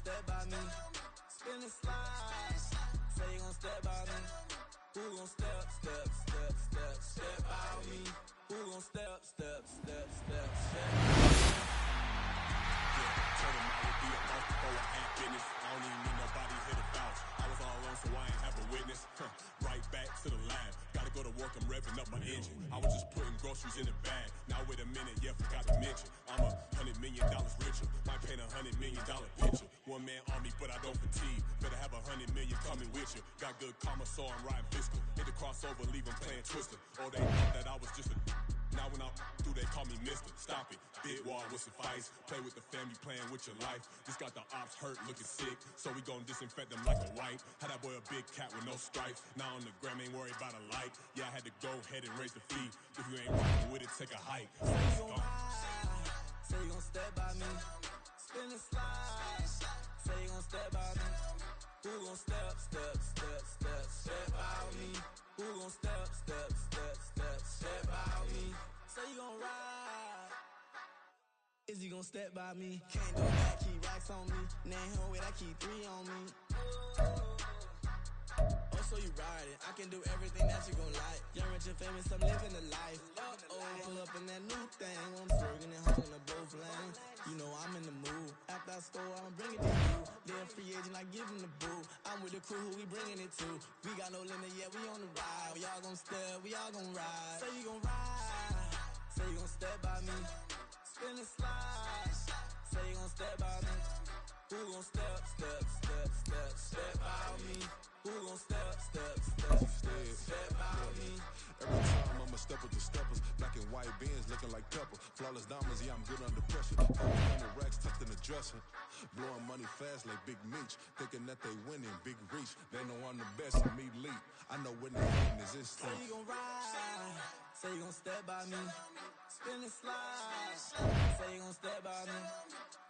step by me? Spin and slide. Say you gon' step by me. Who gon' step by me? Who gon' step by me? Told him I would be a boss before I had business. I don't even need nobody here to vouch. I was all alone, so I ain't have a witness. Right back to the lab. Gotta go to work, I'm revving up my engine. I was just putting groceries in the bag. Now wait a minute, yeah, forgot to mention. I'm $100 million richer. Might paint $100 million picture. One man army, but I don't fatigue. Better have $100 million coming with you. Got good karma, so I'm riding fiscal. Hit the crossover, leave them playing Twister. Oh, they thought that I was just a... Now when I do, they call me Mister. Stop it. Big wall would suffice. Play with the family, playing with your life. Just got the ops hurt, looking sick. So we gon' disinfect them like a wipe. Had that boy a big cat with no stripes. Now on the gram, ain't worried about a light. Yeah, I had to go ahead and raise the fee. If you ain't rockin' with it, take a hike. Say you gon' ride. Say you gon' step by me. Spin and slide. Say you gon' step by me. Who gon' step by me? Who gon' step by me? Say you gon' ride. Is he gon' step by me? Can't do that, keep racks on me. Name home with I keep 3 on me. Oh, so you riding. I can do everything that you gon' like. Young, rich, and famous, I'm living the life. Pull up in that new thing. I'm swerving and holding the both lanes. You know I'm in the mood. After I score, I'ma bring it to you. They're a free agent, I give them the boo. I'm with the crew, who we bringing it to. We got no limit, yeah, we on the ride. We all gon' step, we all gon' ride. Say you gon' ride. Say you gon' step by me. Spin and slide. Say you gon' step by me. Who gon' step by me? Who gon' step by me? Every time I'ma step with the steppers. Black and white beans looking like pepper. Flawless diamonds, yeah, I'm good under pressure. 100 racks tucked in the dresser. Blowing money fast like Big Meech. Thinking that they winning, big reach. They know I'm the best, I'm elite. I know when the hating is instinct. Say you gon' ride. Say you gon' step by me. Spin and slide. Say you gon' step by me.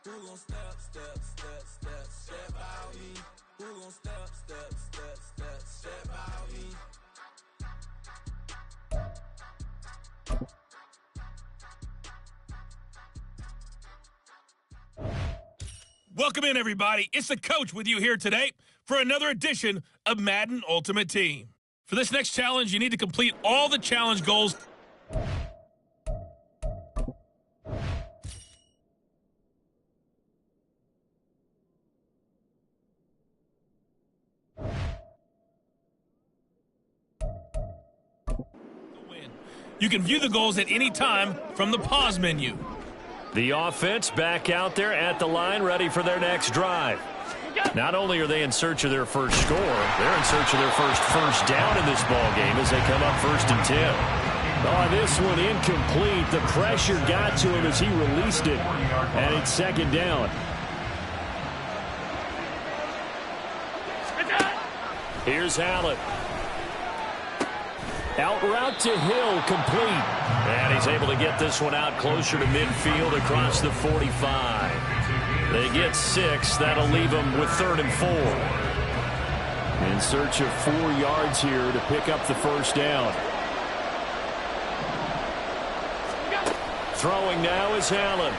Who gon' step by me? Who gon' step by me? Welcome in, everybody. It's the coach with you here today for another edition of Madden Ultimate Team. For this next challenge, you need to complete all the challenge goals. You can view the goals at any time from the pause menu. The offense back out there at the line, ready for their next drive. Not only are they in search of their first score, they're in search of their first down in this ball game as they come up 1st and 10. Oh, this one incomplete. The pressure got to him as he released it, and it's 2nd down. Here's Allen. Out route to Hill, complete. And he's able to get this one out closer to midfield across the 45. They get 6. That'll leave them with 3rd and 4. In search of 4 yards here to pick up the 1st down. Throwing now is Allen.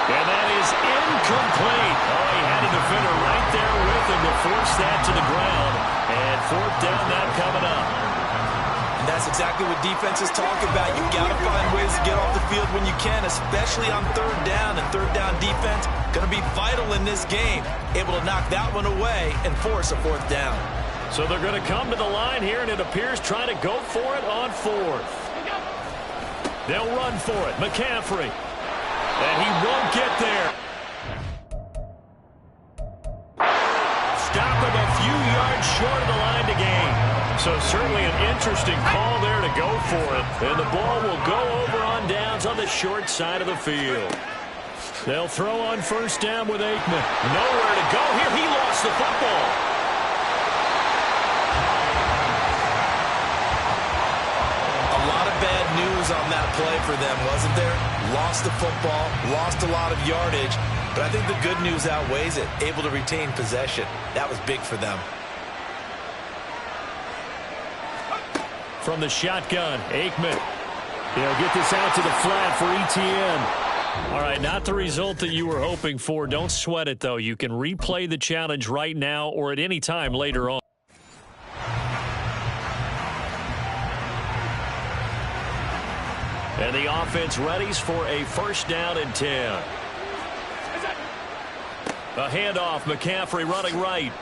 And that is incomplete. Oh, he had a defender right there with him to force that to the ground. And 4th down now coming up. And that's exactly what defenses talk about. You've got to find ways to get off the field when you can, especially on 3rd down. And 3rd down defense going to be vital in this game. Able to knock that one away and force a 4th down. So they're going to come to the line here, and it appears trying to go for it on 4th. They'll run for it. McCaffrey. And he won't get there. Stop him a few yards short of the line to gain. So certainly an interesting call there to go for it. And the ball will go over on downs on the short side of the field. They'll throw on 1st down with Aikman. Nowhere to go here. He lost the football. A lot of bad news on that play for them, wasn't there? Lost the football, lost a lot of yardage, but I think the good news outweighs it. Able to retain possession. That was big for them. From the shotgun, Aikman. He'll get this out to the flat for ETN. All right, not the result that you were hoping for. Don't sweat it, though. You can replay the challenge right now or at any time later on. And the offense readies for a first down and 10. A handoff, McCaffrey running right.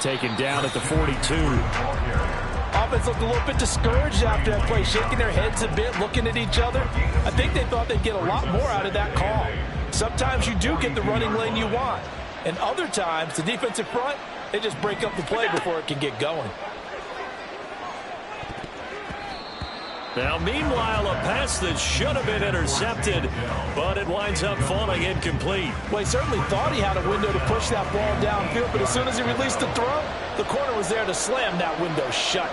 Taken down at the 42. Offense looked a little bit discouraged after that play, shaking their heads a bit, looking at each other. I think they thought they'd get a lot more out of that call. Sometimes you do get the running lane you want, and other times, the defensive front, they just break up the play before it can get going. Now, meanwhile, a pass that should have been intercepted, but it winds up falling incomplete. Well, he certainly thought he had a window to push that ball downfield, but as soon as he released the throw, the corner was there to slam that window shut.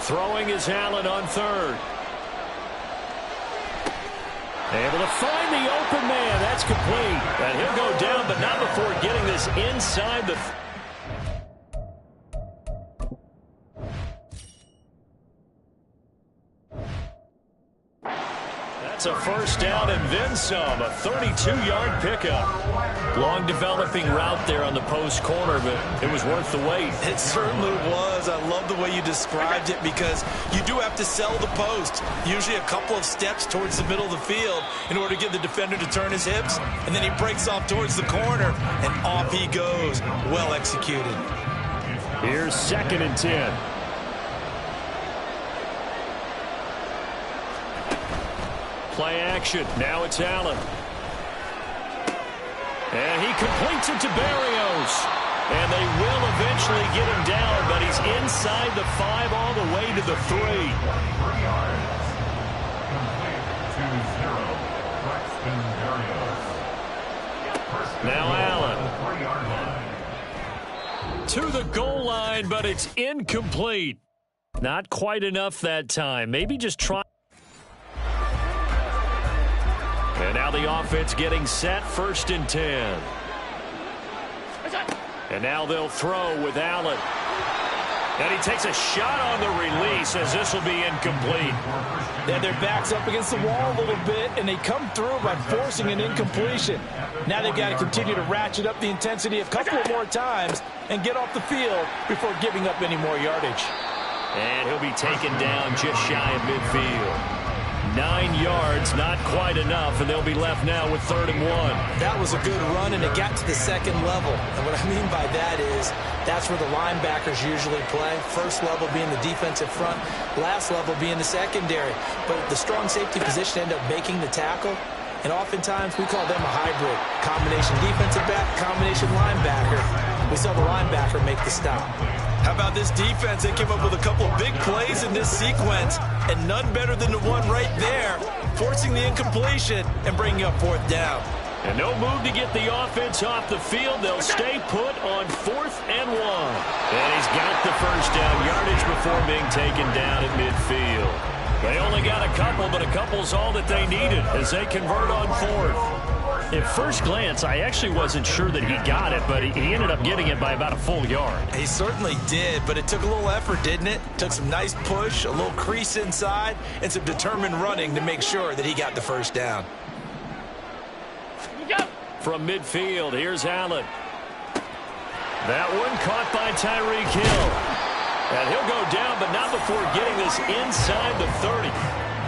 Throwing is Allen on third. Able to find the open man. That's complete. And he'll go down, but not before getting this inside the... That's a first down and then some. A 32-yard pickup. Long developing route there on the post corner, but it was worth the wait. It certainly was. I love the way you described it because you do have to sell the post. Usually a couple of steps towards the middle of the field in order to get the defender to turn his hips. And then he breaks off towards the corner, and off he goes. Well executed. Here's 2nd and 10. Play action. Now it's Allen. And he completes it to Berrios. And they will eventually get him down, but he's inside the 5 all the way to the 3. Now Allen. To the goal line, but it's incomplete. Not quite enough that time. Maybe just try. And now the offense getting set, 1st and 10. And now they'll throw with Allen. And he takes a shot on the release as this will be incomplete. They have their backs up against the wall a little bit, and they come through by forcing an incompletion. Now they've got to continue to ratchet up the intensity a couple of more times and get off the field before giving up any more yardage. And he'll be taken down just shy of midfield. 9 yards, not quite enough, and they'll be left now with 3rd and 1. That was a good run, and it got to the 2nd level. And what I mean by that is that's where the linebackers usually play. First level being the defensive front, last level being the secondary. But the strong safety position ended up making the tackle, and oftentimes we call them a hybrid. Combination defensive back, combination linebacker. We saw the linebacker make the stop. How about this defense? They came up with a couple of big plays in this sequence, and none better than the one right there, forcing the incompletion and bringing up 4th down. And no move to get the offense off the field. They'll stay put on 4th and 1. And he's got the first down yardage before being taken down at midfield. They only got a couple, but a couple's all that they needed as they convert on 4th. At first glance, I actually wasn't sure that he got it, but he ended up getting it by about a full yard. He certainly did, but it took a little effort, didn't it? Took some nice push, a little crease inside, and some determined running to make sure that he got the first down. From midfield, here's Allen. That one caught by Tyreek Hill. And he'll go down, but not before getting this inside the 30.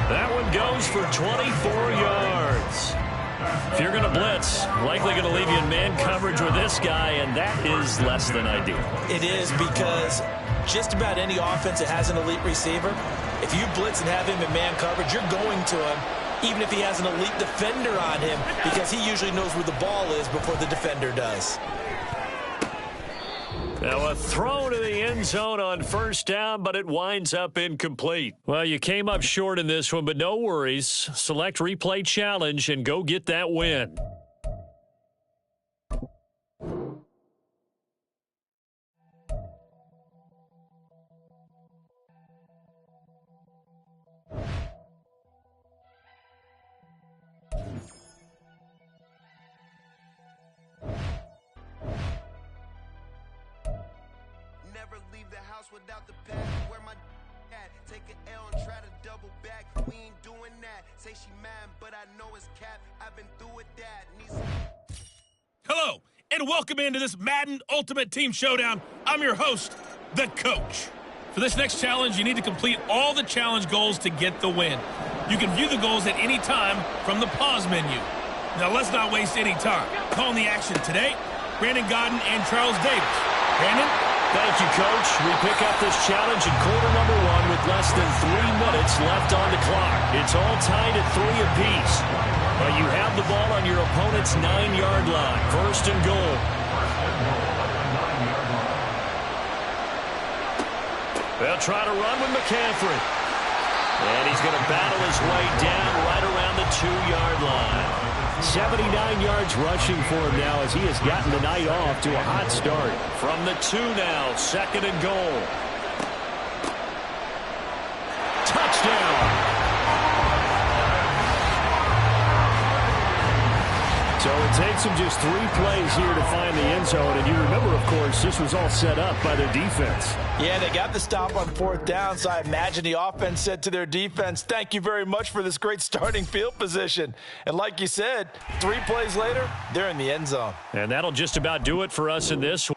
That one goes for 24 yards. If you're going to blitz, likely going to leave you in man coverage with this guy, and that is less than ideal. It is because just about any offense that has an elite receiver, if you blitz and have him in man coverage, you're going to him, even if he has an elite defender on him, because he usually knows where the ball is before the defender does. Now a throw to the end zone on 1st down, but it winds up incomplete. Well, you came up short in this one, but no worries. Select replay challenge and go get that win. Never leave the house without the pad. Where my Take an L and try to double back. We ain't doing that. Say she mad, but I know it's cap. I've been through with that. Hello, and welcome into this Madden Ultimate Team Showdown. I'm your host, the Coach. For this next challenge, you need to complete all the challenge goals to get the win. You can view the goals at any time from the pause menu. Now let's not waste any time. Calling the action today, Brandon Godden and Charles Davis. Brandon? Thank you, Coach. We pick up this challenge in quarter number 1 with less than 3 minutes left on the clock. It's all tied at 3 apiece. But you have the ball on your opponent's 9-yard line. First and goal. They'll try to run with McCaffrey. And he's going to battle his way down right around the 2-yard line. 79 yards rushing for him now as he has gotten the night off to a hot start. From the 2 now, second and goal. Touchdown! So it takes them just 3 plays here to find the end zone. And you remember, of course, this was all set up by their defense. Yeah, they got the stop on 4th down, so I imagine the offense said to their defense, thank you very much for this great starting field position. And like you said, 3 plays later, they're in the end zone. And that'll just about do it for us in this one.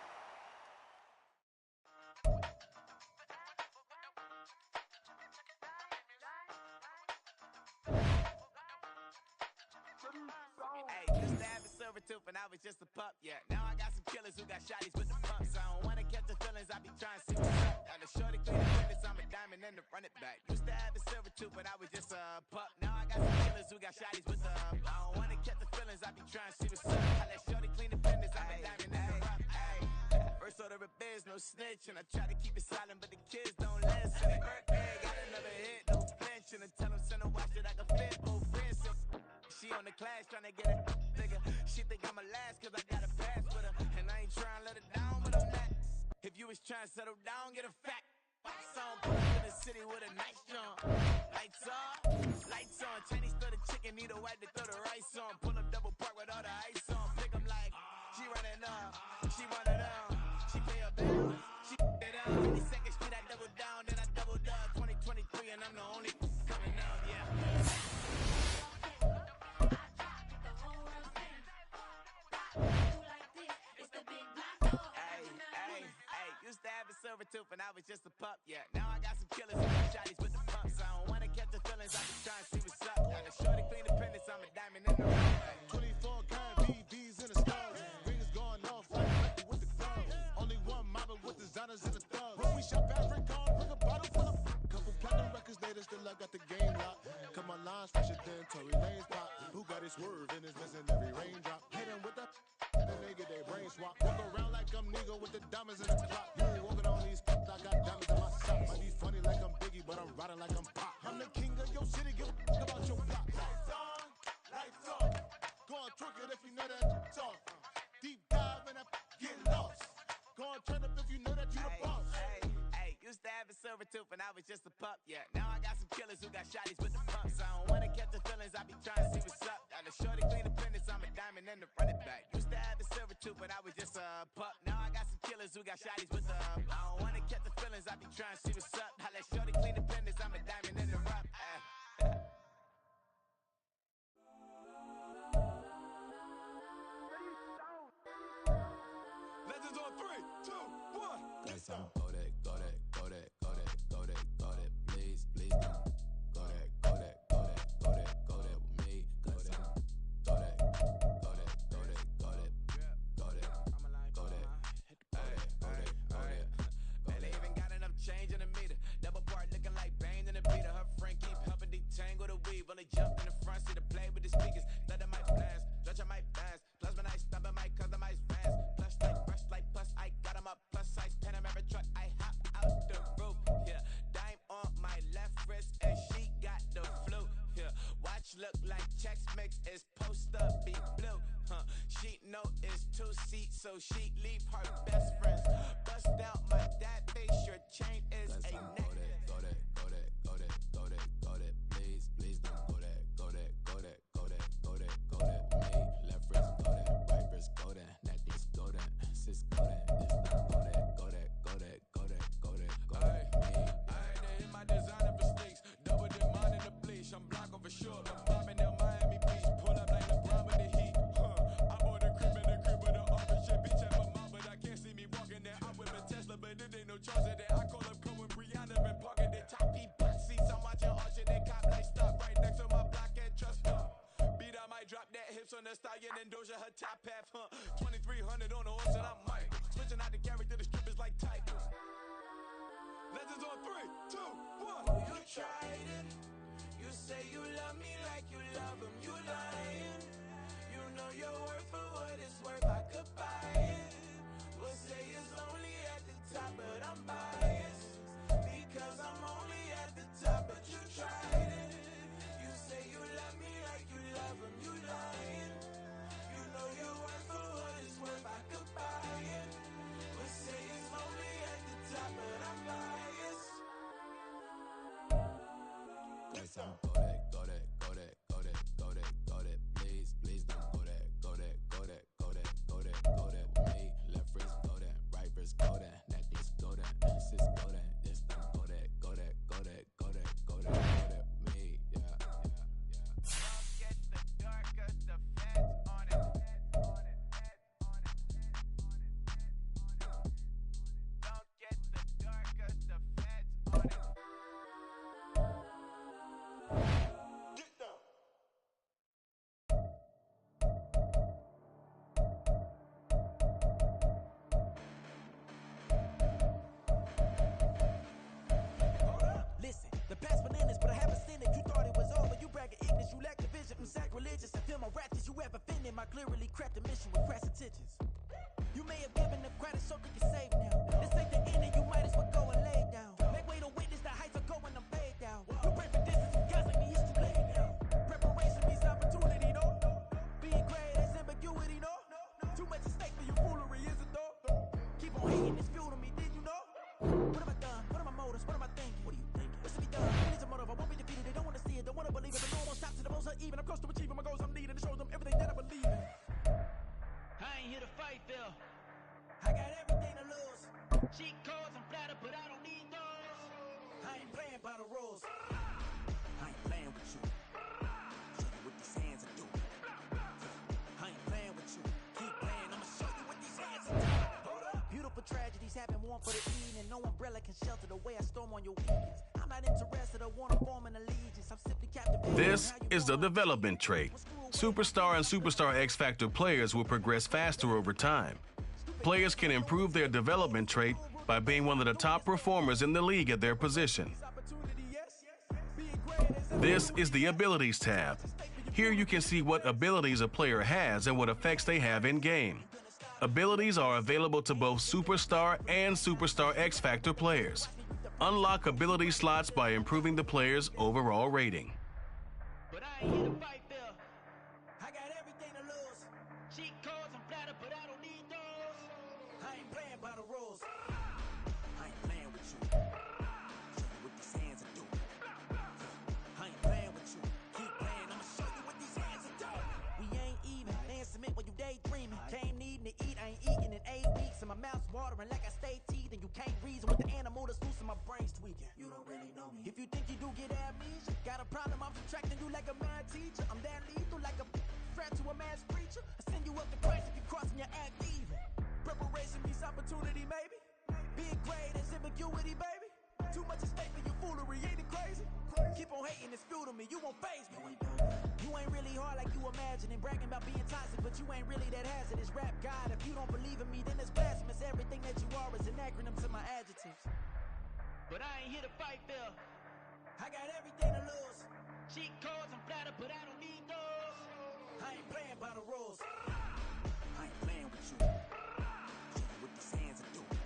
And I was just a pup, yeah. Now I got some killers who got shotties with the pumps. I don't wanna catch the feelings, I be trying to see what's up. And the shorty clean the fitness, I'm a diamond and to run it back. Used to have a silver tooth, but I was just a pup. Now I got some killers who got shotties with the I don't wanna catch the feelings, I be trying to see what's up. I let shorty clean the fitness, I'm a diamond and to run it. First order of biz, no snitch, and I try to keep it silent, but the kids don't listen. Birthday, got another hit, no flinch, and I tell them send a watch that I can fit, old friends. She on the class trying to get a nigga. She think I'm a last cause I got a pass with her. And I ain't trying to let her down, but I'm not. If you was trying to settle down, get a fact. Song pull up in the city with a nice jump. Lights on. Chinese throw the chicken, need a wipe to throw the rice on. Pull up double park with all the ice on. Pick 'em like, she running up, she running up. She pay her bills, she it up. 52nd Street, I double down, then I doubled up. 2023, and I'm the only coming up, yeah. Used to have a silver tooth and I was just a pup, yeah. Now I got some killers who got shotties with the pumps. I don't wanna catch the feelings, I be trying to see what's up. Got a shorty clean the pendants, I'm a diamond in the rough. 24 karat BBs in the stars. Rings going off like with the thugs. Only one mobbing with designers in the thugs. When we shop African, bring a bottle full of couple platinum records later, still I got the game locked. Come on, lines fresher than Tory Lane's pop. Who got his swerve and is missing every raindrop? Hit him with the and they get their brain swap. Walk around like I'm nigga with the diamonds in the clock. You ain't walking on these I got diamonds in my socks. Might be funny like I'm Biggie, but I'm riding like I'm Pop. I'm the king of your city, give a about your block. Lights on. Go on, twerk it if you know that talk. Deep dive and get lost. Go on, turn up if you know that you the boss. Used to have a silver tooth and I was just a pup, yeah. Now I got some killers who got shotties with the pumps. I don't wanna catch the feelings, I be trying to see what's up. Got a shorty clean the pendants, I'm a diamond and to run it back. Used to have a silver tooth, but I was just a pup. Now I got some killers who got shotties with the I don't wanna catch the feelings, I be trying to see what's up. I let shorty clean the pendants, I'm a diamond in the rough. Legends on 3, 2, 1. Yes, I'm go that, go that, go that, go that, go that, go that, please, please don't. Go that, go that, go that, go that, go that with me. Go that, go that, go that, go that, go that, go that, go that, go that. They even got enough change in the meter. Double part looking like Bane in the beater. Her friend keep helping detangle the weave. Only jumped in the front seat to play with the speakers. Let them might blast, Dutch I might dance. Plus when I stop I might customize fast. Plus like brush like plus I got 'em up. Plus size Panamera truck I hop out the roof. Yeah, dime on my left wrist and she got the flu. Yeah, watch look like Chex Mix is supposed to be blue. She know it's 2 seats, so she leave her best friends. Bust down my dad face, your chain is a neck. Go that, go that, go that, go that, go that, please, please don't go that, go that, go that, go that, go that, go that, me. Left wrist go that, right wrist go that, neck this go that, sis go that, this go that, go that, go that, go that, go that, go that, me. They hit my TheyStallion and Doja, her top half, 2300 on the horse and I'm Mike. Switching out the character, the strippers like Tigers. Legends on 3, 2, 1. Oh, you tried it. You say you love me like you love him. You lying. You know your worth for what it's worth. I could buy it. We'll say it's only at the top, but I'm biased. Because I'm only at the top, but you tried it. You say you love me like you love him. You lying. You know your worth for what it's worth. I could buy it. We'll say it's only at the top, but I'm biased. Guys, I'm go that, go that, go that, go that, go that, go that. Please, please don't go that, go that, go that, go that, go that, go that. Me, left wrist go that, right wrist go that, necklace go that, assist go that, this thing go that, go that, go that, go that, go that, go that. Me, yeah, yeah, yeah. Don't get the darker, the feds on it. Don't get the darker, the feds on it. Get down. Listen, the past bananas, but I haven't seen it. You thought it was over. You bragging ignorance, you lack the vision. I'm sacrilegious. I feel my ratchets. You ever offended my clearly crafted mission with crass intentions. You may have given them credit so they can save now. This ain't the ending, you might as well go and lay down. Make way to witness the heights are going, I'm paid down. You pray for distance, you guys like me, it's too late now. Preparation means opportunity, no? Being great is ambiguity, no? Too much at stake for your foolery, is it though? Keep on hating, it's fuel to me, did you know? What have I done? What are my motives? What am I thinking? What are you thinking? What's to be done? What is a motive? I won't be defeated. They don't want to see it, don't want to believe it. But no one stops to the most uneven. I'm close to achieving my goals. I'm needing to show them everything that I believe in. I ain't here to fight, Phil. I got everything to lose. Cheat codes, I'm flattered, but I don't need those. I ain't playing by the rules. I ain't playing with you. Show you what these hands are doing. I ain't playing with you. Keep playing, I'ma show you what these hands are doing. Beautiful tragedies happen, one for the evening. No umbrella can shelter the way I storm on your weekends. I'm not interested, I wanna form an allegiance. I'm simply captivated. This is the development trait. Superstar and Superstar X Factor players will progress faster over time. Players can improve their development trait by being one of the top performers in the league at their position. This is the Abilities tab. Here you can see what abilities a player has and what effects they have in-game. Abilities are available to both Superstar and Superstar X Factor players. Unlock ability slots by improving the player's overall rating. But I ain't here to fight, Phil. I got everything to lose. Cheat codes, I'm flattered, but I don't need those. I ain't playing by the rules. I ain't playing with you. Show you what these hands are doing. I ain't playing with you. Keep playing, I'ma show you what these hands are doing. We ain't even. Laying cement while you daydreaming. Came needing to eat, I ain't eating in 8 weeks. And my mouth's watering like I stay teeth. And you can't reason with the animal that's loose and my brain's tweaking. You don't really know me. If you think you do get amnesia, got a problem, I'm subtracting you like a mad teacher. I'm that lethal like a threat to a mass preacher. I send you up to Christ if you crossing your act even. Preparation means opportunity, maybe. Being great is ambiguity, baby. Too much at stake for your foolery, ain't it crazy? Keep on hating, it's fuel to me, you won't faze me. You ain't really hard like you imagining. Bragging about being toxic, but you ain't really that hazardous. Rap God, if you don't believe in me, then it's blasphemous. Everything that you are is an acronym to my adjectives. But I ain't here to fight, Phil. I got everything to lose. Cheat codes, I'm flattered, but I don't need those. I ain't playing by the rules. I ain't playing with you. Show you what these hands are doing.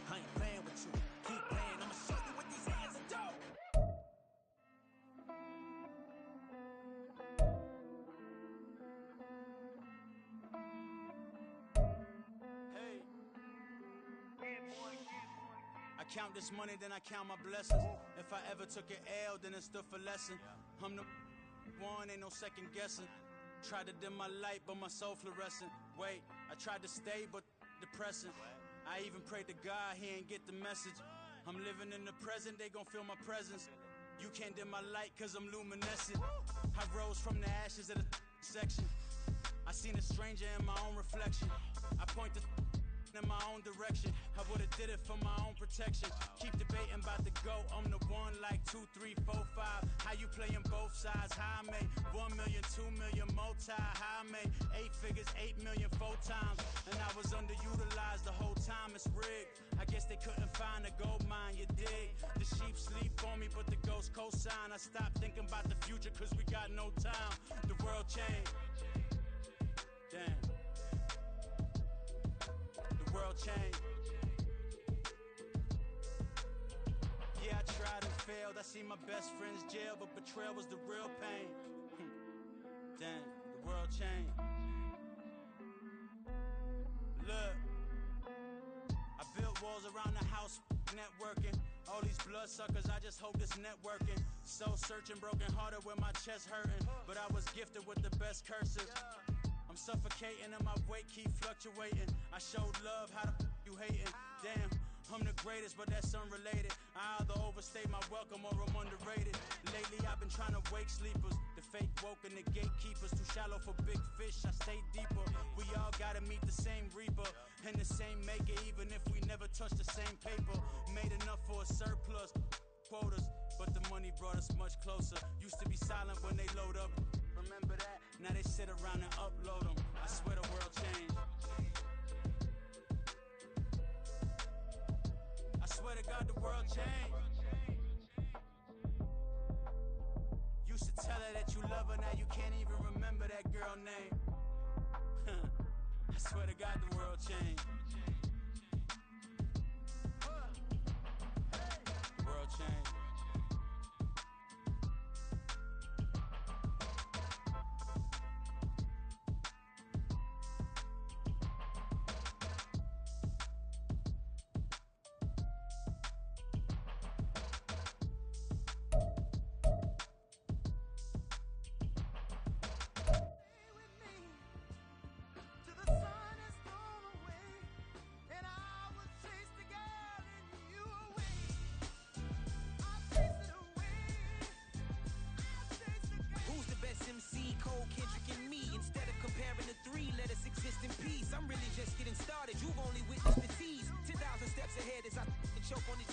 I ain't playing with you. Keep playing, I'ma show you what these hands are doing. I count this money, then I count my blessings. If I ever took an L, then it stood for lesson. I'm the one, ain't no second guessing. Tried to dim my light, but my soul fluorescent. Wait, I tried to stay, but depressing. I even prayed to God, he ain't get the message. I'm living in the present, they gon' feel my presence. You can't dim my light, cause I'm luminescent. I rose from the ashes of the section. I seen a stranger in my own reflection. I point the in my own direction. I would've did it for my own protection. Keep debating about the go. I'm the one like 2, 3, 4, 5. How you playing both sides? How I made 1 million, 2 2 million multi. How I made 8 figures, 8 million 4 times. And I was underutilized the whole time, it's rigged. I guess they couldn't find a gold mine, you dig? The sheep sleep on me, but the ghost co-sign. I stopped thinking about the future, cause we got no time. The world changed. Damn. The world changed. Yeah, I tried and failed. I see my best friends jail, but betrayal was the real pain. Damn, the world changed. Look, I built walls around the house, networking. All these bloodsuckers, I just hope this networking. Soul searching, broken hearted with my chest hurting. But I was gifted with the best curses. I'm suffocating and my weight keep fluctuating. I showed love, how the you hating? Damn, I'm the greatest, but that's unrelated. I either overstay my welcome or I'm underrated. Lately I've been trying to wake sleepers. The fake woke and the gatekeepers. Too shallow for big fish, I stay deeper. We all gotta meet the same reaper and the same maker, even if we never touch the same paper. Made enough for a surplus quotas, but the money brought us much closer. Used to be silent when they load up, remember that? Now they sit around and upload them. I swear the world changed. I swear to God the world changed. Used to tell her that you love her, now you can't even remember that girl name. I swear to God the world changed. The world changed. MC, Cole, Kendrick, and me. Instead of comparing the three, let us exist in peace. I'm really just getting started. You've only witnessed the tease. 10,000 steps ahead as I choke on this.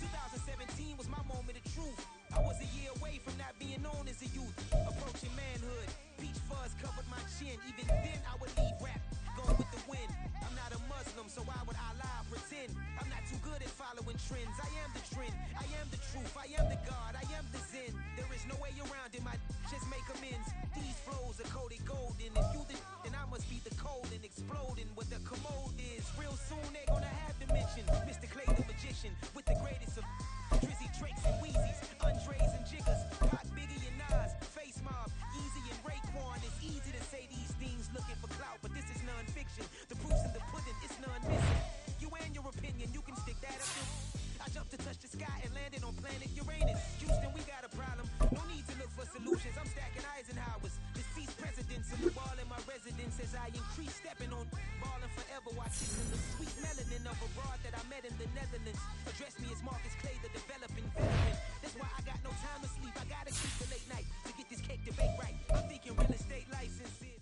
2017 was my moment of truth. I was a year away from not being known as a youth. Approaching manhood. Peach fuzz covered my chin. Even then I would leave rap going with the wind. I'm not a Muslim, so why would I lie or pretend? I'm not too good at following trends. I am the trend. I am the truth. I am the God. I am the Zen. There is no way around it. My just make amends. These flows are coated golden. If you the then I must be the cold and exploding. What the commode is. Real soon they gonna have to mention Mr. Clay the magician with the greatest of Drizzy, Drakes, and Wheezies, Andres and Jiggers, Pac, Biggie and Nas, Face Mob, Easy and Raekwon. It's easy to say these things looking for clout, but this is non-fiction. The proof's in the pudding, it's none missing. You and your opinion, you can stick that up to. I jumped to touch the sky and landed on planet Uranus. Houston, we got a problem. No need to look for solutions. I'm stacking Eisenhowers. Deceased presidents in the wall in my residence as I increase stepping on balling forever while kissing the sweet melanin of a broad that I met in the Netherlands. Address me as Marcus Clay, the developing veteran. That's why I got no time to sleep. I gotta keep the late night to get this cake debate right. I'm thinking real estate licenses.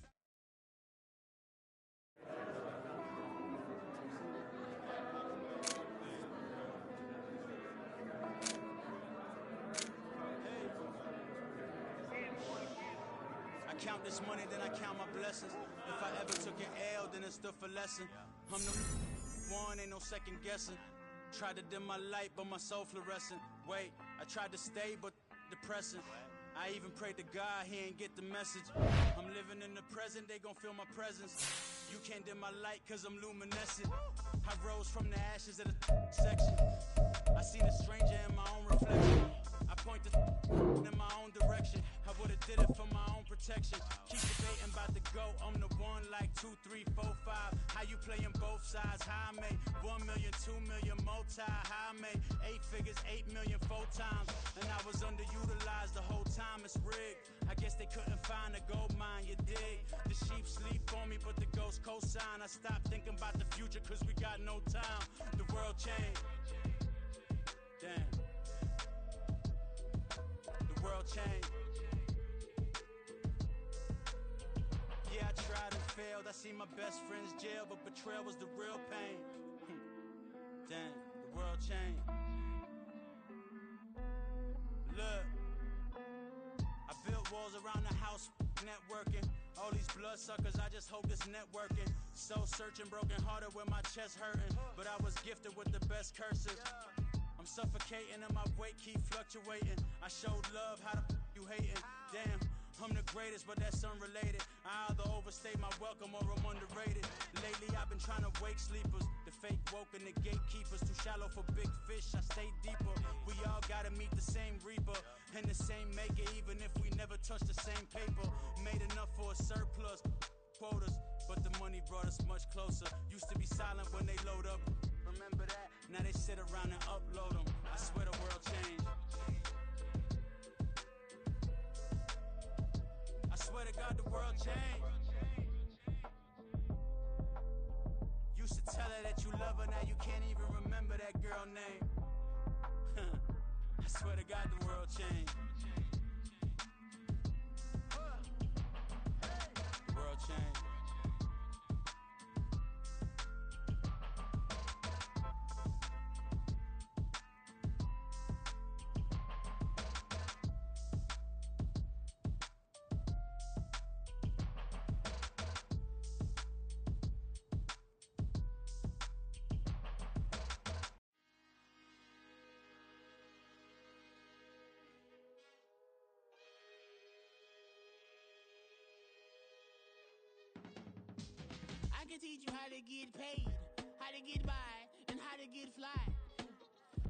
I count this money, then I count my blessings. If I ever took an L, then it stood for lesson. I'm the one, ain't no second guessing. Tried to dim my light, but my soul fluorescent. Wait, I tried to stay, but depressing. I even prayed to God, he ain't get the message. I'm living in the present, they gon' feel my presence. You can't dim my light, cause I'm luminescent. I rose from the ashes of the section. I seen a stranger in my own reflection. I point the in my own direction. I would've did it for my own protection. Keep debating about the go. I'm the one like 2, 3, 4, 5. How you playing both sides? How I made 1 million, 2 million multi. How I made 8 figures, 8 million 4 times. And I was underutilized the whole time. It's rigged. I guess they couldn't find a gold mine. You dig? The sheep sleep on me, but the ghost co-sign. I stopped thinking about the future, cause we got no time. The world changed. Damn. The world changed. Yeah, I tried and failed. I see my best friends jail, but betrayal was the real pain. Damn, the world changed. Look, I built walls around the house, networking. All these bloodsuckers, I just hope this networking. Soul searching, broken hearted with my chest hurting. But I was gifted with the best curses. I'm suffocating and my weight keep fluctuating. I showed love, how the you hating? Damn, I'm the greatest, but that's unrelated. I either overstay my welcome or I'm underrated. Lately I've been trying to wake sleepers. The fake woke and the gatekeepers. Too shallow for big fish, I stay deeper. We all gotta meet the same reaper and the same maker, even if we never touch the same paper. Made enough for a surplus quotas, but the money brought us much closer. Used to be silent when they load up. Remember that? Now they sit around and upload them. I swear the world changed. I swear to God the world changed. Used to tell her that you love her, now you can't even remember that girl name. I swear to God the world changed. The world changed. I can teach you how to get paid, how to get by, and how to get fly.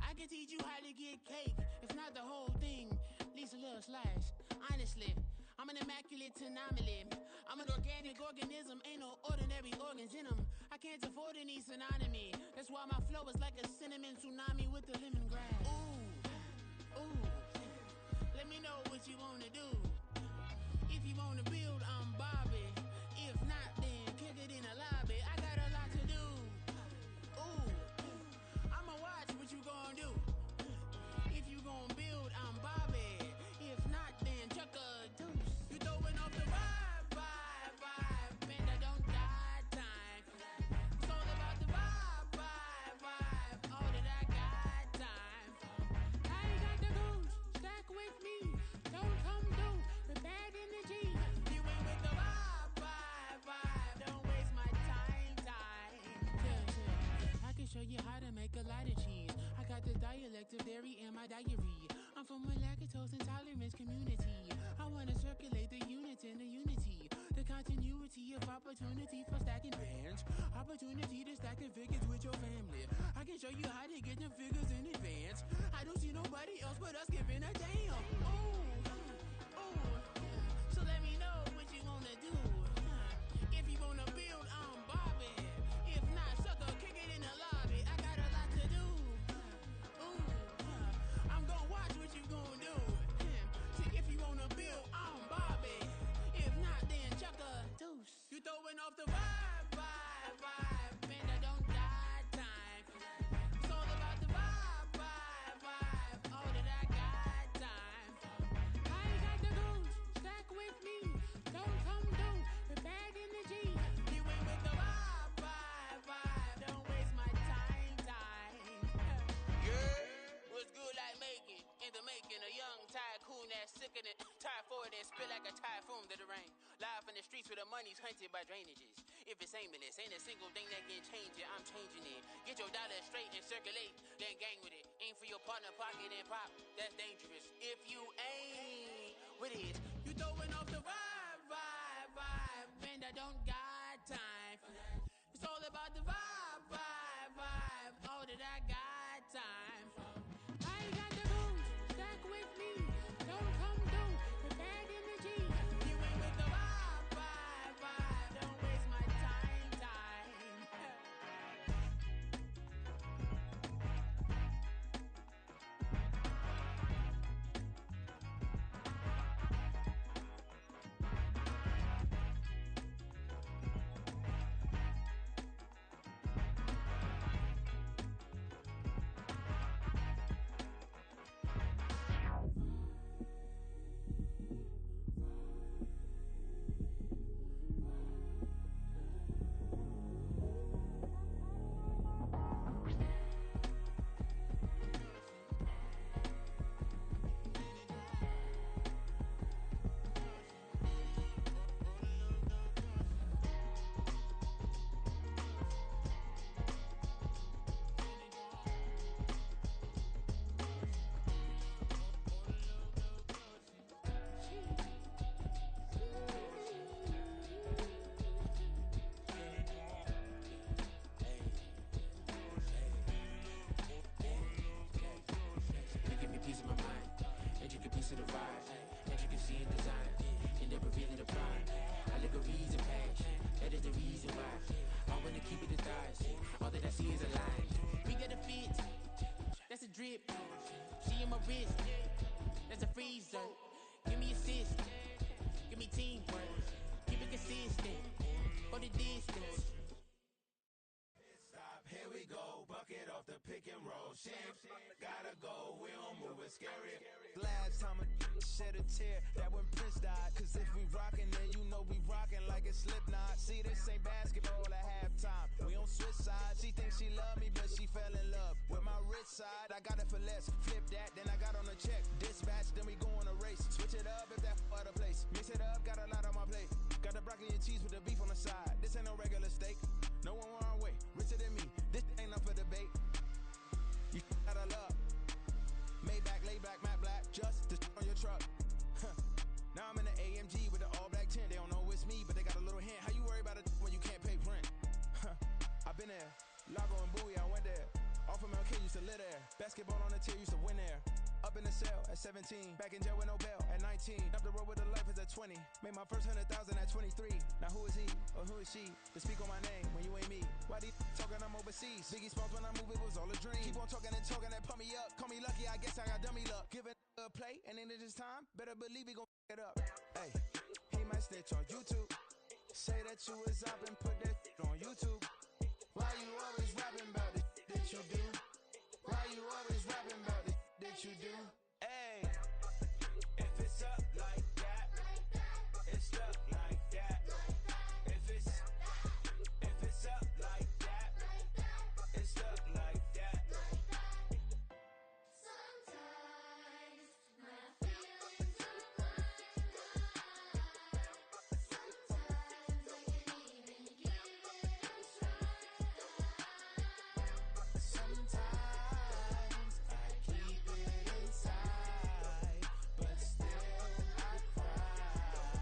I can teach you how to get cake, if not the whole thing, at least a little slice. Honestly, I'm an immaculate anomaly. I'm an organic organism, ain't no ordinary organs in them. I can't afford any synonymy. That's why my flow is like a cinnamon tsunami with the lemongrass. Ooh, ooh, let me know what you wanna do. If you wanna build, I'm Bobby. If not, then kick it in the lobby. I got a lot to do. Ooh, I'ma watch what you gon' do. If you gon' build, I'm Bobby. If not, then chuck a deuce. You throwing off the vibe. Man, I don't die time. It's all about the vibe. All that I got time. I ain't got the goose. Stack with me. Don't come through with bad energy. You ain't with the vibe. Don't waste my time. Yeah. I can show you how to make a lot of cheese. I got the dialect of dairy in my diary. I'm from a lactose intolerance community. I wanna circulate the unity and the unity. The continuity of opportunity for stacking bands. Opportunity to stacking figures with your family. I can show you how to get them figures in advance. I don't see nobody else but us giving a damn. Ooh. So let me know what you wanna do. If you wanna build, I'm Bobby. If not, sucker, kick it in the lobby. I got a lot to do. Ooh, I'm gonna watch what you gonna do. See, if you wanna build, I'm Bobby. If not, then chuck a deuce. You throwing off the vibe. Man, I don't die time. It's all about the vibe. All that I got time. I ain't got the goose. Stack with me. Don't come through with bad energy. You ain't with the vibe. Don't waste my time. Yeah, what's good like making? In the making, a young tycoon that's sicker than typhoid and spit like a typhoon to the rain. Live in the streets where the money's hunted by drainages. If it's aimless, ain't a single thing that can change it. I'm changing it. Get your dollar straight and circulate, then gang with it. Aim for your partner, pocket and pop. That's dangerous. If you ain't with it, you throwing off the vibe. Man, I don't got time for that. It's all about the vibe. All that I got time for. I ain't got the goose. Stack with me. Don't come through with bad energy. You ain't with the vibe. Don't waste my time. scary. Last time a shed a tear, that when Prince died. Cause if we rockin', then you know we rockin' like it's Slipknot. See, this ain't basketball at halftime. We on switch sides. She thinks she love me, but she fell in love with my rich side. I got it for less. Flip that, then I got on a check. Dispatch, then we go on a race. Switch it up if that other place. Mix it up, got a lot on my plate. Got the broccoli and cheese with the beef on the side. This ain't no regular steak. No one wrong way, richer than me. This ain't up for debate. You gotta love. Maybach, lay back, matte black, just on your truck. Now I'm in the AMG with the all black tint. They don't know it's me, but they got a little hint. How you worry about it when you can't pay rent? I've been there. Lago and Bowie, I went there. Off of MLK, used to live there. Basketball on the tier, used to win there. Up in the cell at 17. Back in jail with no bail at 19. Up the road with the life is at 20. Made my first 100,000 at 23. Now who is he or who is she to speak on my name when you ain't me? Why these talking I'm overseas? Biggie Smalls when I move it was all a dream. Keep on talking and talking that pump me up. Call me lucky, I guess I got dummy luck. Give it a play and then it is time. Better believe we gon' it up. Hey, he might snitch on YouTube. Say that you was up and put that on YouTube. Why you always rapping about the that you do? Why you always rapping about the that you do? Hey, if it's up like that, it's stuck like that. If it's up like that, it's stuck like that. Sometimes my feelings are blind. Sometimes I can't even give it a try. Sometimes I keep it inside, but still I cry.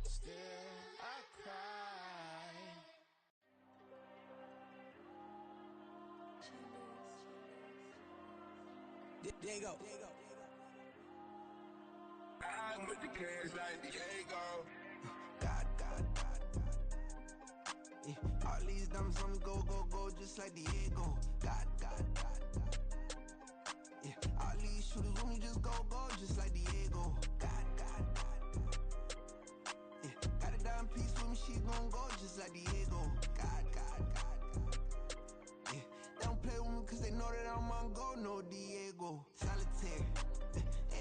Still I cry. There you go. I'm with the cash like Diego. God. Yeah, all these dumps on me go, just like Diego. God. Yeah, all these shooters on me just go, just like Diego. God. Yeah, got a dime piece with me, she gon' go just like Diego. God. Yeah, they don't play with me cause they know that I'm on go, no Diego. Solitaire.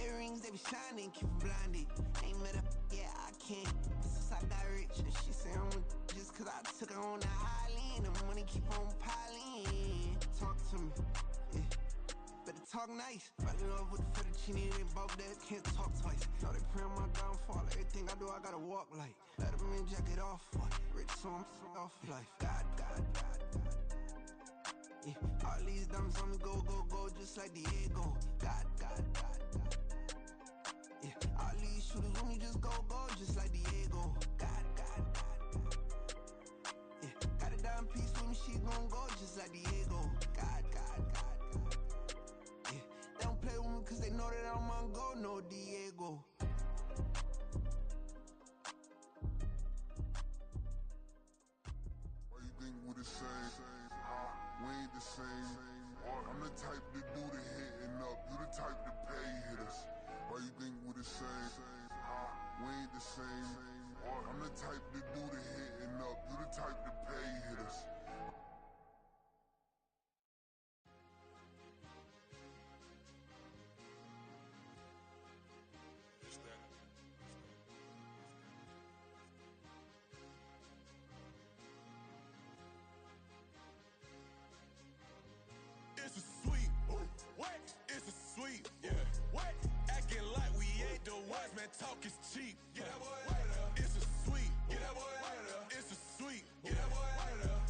Earrings, they be shining, keep them blinded. Ain't met up, yeah, I can't. Since I got rich, and she say I'm just cause I took her on the island. The money keep on piling. Talk to me, yeah. Better talk nice. Fell in love with the fettuccine, they both dead, can't talk twice. Know they pray on my downfall, everything I do, I gotta walk like. Let them in, jack it off, what? Rich, so I'm off life. God. Yeah, all these dumps on me go, just like Diego. God. Yeah, all these shooters on me just go, just like Diego. God. Yeah, got a dime piece with me, she gon' go just like Diego. God. Yeah, they don't play with me cause they know that I'm on go, no Diego. Why you think we the same? We ain't the same. I'm the type to do the hitting up, you the type to pay hitters. Why you think we the same? We ain't the same. I'm the type to do the hitting up, you the type to pay hitters. It's a sweet, what? It's a sweet, yeah. What? Acting like we ain't the ones, man. Talk is cheap. Get that boy out of there. It's a sweet, get that boy out of there. It's a sweet, get that boy out of there.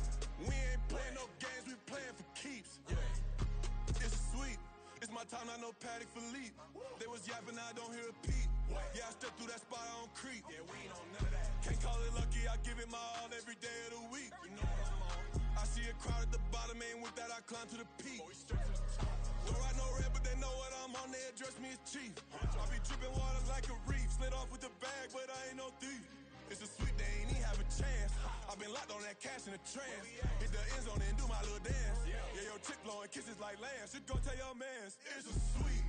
We ain't playing no games, we playing for keeps. Yeah. It's a sweet. It's my time, not no Patty Philippe. They was yapping, I don't hear a peep. Yeah, I step through that spot, I don't creep. Yeah, we ain't on none of that. Can't call it lucky, I give it my all every day of the week. You know what I'm on. I see a crowd at the bottom, and with that I climb to the peak. Don't ride no red, but they know what I'm on, they address me as chief. I be dripping water like a reef, slid off with the bag, but I ain't no thief. It's a sweet, they ain't even have a chance. I've been locked on that cash in a trance. Hit the end zone and do my little dance. Yeah, your chick blowing kisses like lambs. Should go tell your mans. It's a sweet.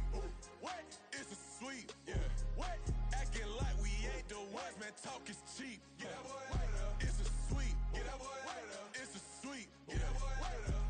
What? It's a sweet. Yeah. What? Acting like we ain't the ones, man. Talk is cheap. Get that boy out of there. It's a sweet. Get that boy out of there. It's a sweet. Get that boy out of there.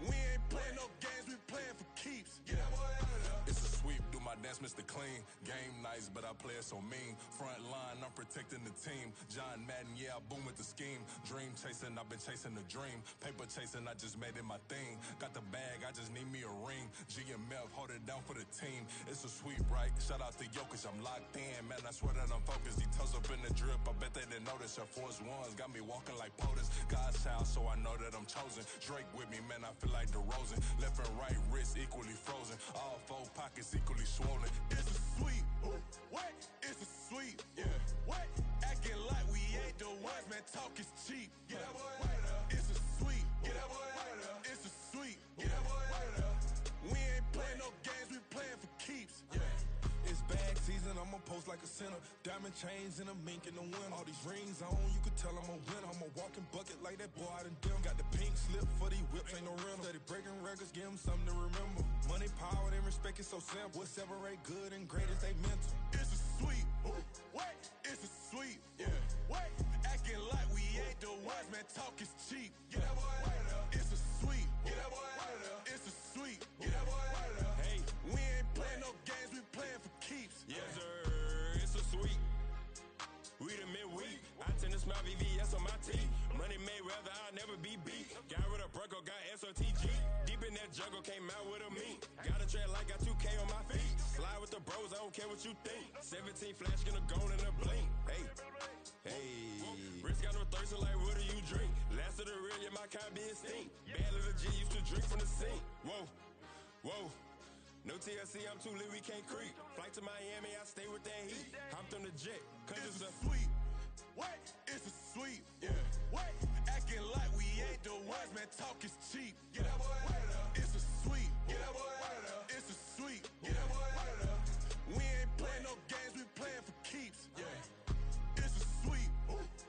We ain't playing no games, we playing for keeps. Get that boy out of there. It's a sweep, do my Mr. Clean. Game nice, but I play it so mean. Front line, I'm protecting the team. John Madden, yeah, I boom with the scheme. Dream chasing, I've been chasing the dream. Paper chasing, I just made it my thing. Got the bag, I just need me a ring. GMF, hold it down for the team. It's a sweep, right? Shout out to Jokic, I'm locked in. Man, I swear that I'm focused. He toes up in the drip, I bet they didn't notice. Your force ones got me walking like POTUS. God's child, so I know that I'm chosen. Drake with me, man, I feel like DeRozan. Left and right wrist equally frozen. All four pockets equally swollen. It's a sweep. What? It's a sweep. Yeah. What? Acting like we ain't the ones, man. Talk is cheap. Get that boy out of there. It's a sweep. Get that boy out of there. It's a sweep. Get that boy out of there. We ain't playing no games, we playing for keeps. Yeah. It's bag season, I'ma post like a sinner. Diamond chains and a mink in the wind. All these rings on, you could tell I'm a winner. I'm a walking bucket like that boy out in Dim. Got the pink slip for these whips, ain't no rental. Steady breaking records, give them something to remember. Money, power, and respect is so simple. What separate good and great is they mental. It's a sweep. What? It's a sweep. Yeah. What? Acting like we ain't the ones, man. Talk is cheap. Get that boy out of there. It's a sweep. Get that boy out of there. It's a sweep. Get that boy out of there. Hey, we ain't playing no games, we playing for keeps. Yes, sir. It's a sweep. We the midweek. I tend to smile VVS on my teeth. Money made rather I'll never be beat. Got rid of Bronco, got SOTG. Deep in that jungle, came out with a meat. Got a tread like got 2K on my feet. Slide with the bros, I don't care what you think. 17 flash gonna go in a blink. Hey, hey. Wrist got no thirst, like what do you drink? Last of the real, yeah, my kind be extinct. Bad little G used to drink from the sink. Whoa, whoa. No TLC, I'm too lit, we can't creep. Flight to Miami, I stay with that heat. Hopped on the jet, cause it's a sweep. What? It's a sweep. Yeah. What? Acting like we ain't the ones, man. Talk is cheap. Get that boy out of there. It's a sweep. Get that boy out of there. It's a sweep. Get that boy out of there. We ain't playing no games, we playing for keeps. Yeah. It's a sweep.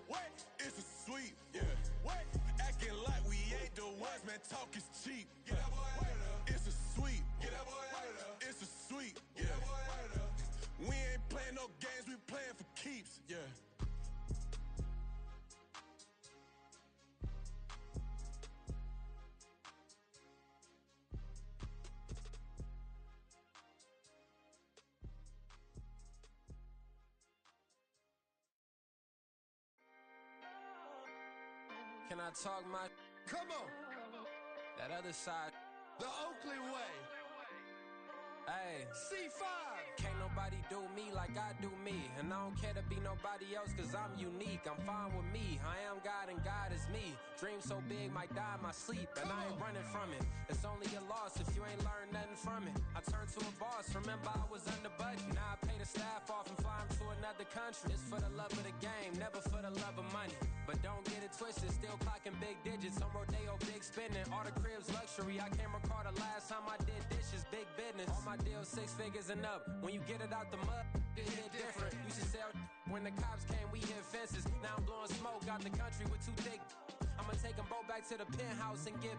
What? It's a sweep. Yeah. What? Acting like we ain't the ones, man. Talk is cheap. Get that boy out of there. It's a sweep. Get that boy out of there. It's a sweep. Get that boy out of there. We ain't playing no games, we playing for keeps. Yeah. Can I talk my? Come on. That other side. The Oakland way. Hey. C5. Can't nobody do me like I do me. And I don't care to be nobody else cause I'm unique. I'm fine with me. I am God and God is me. Dream so big might die in my sleep. And I ain't running from it. It's only a loss if you ain't learned nothing from it. I turned to a boss. Remember I was under budget. Now I pay the staff off and fly them to another country. It's for the love of the game, never for the love of money. But don't get it twisted, still clocking big digits. On Rodeo, big spending. All the cribs luxury. I can't recall the last time I did dishes, big business. All my deals 6 figures and up. When you get it out the mud, it hit different. Used to sell when the cops came, we hit fences. Now I'm blowing smoke out the country with 2 thick. I'ma take them both back to the penthouse and get.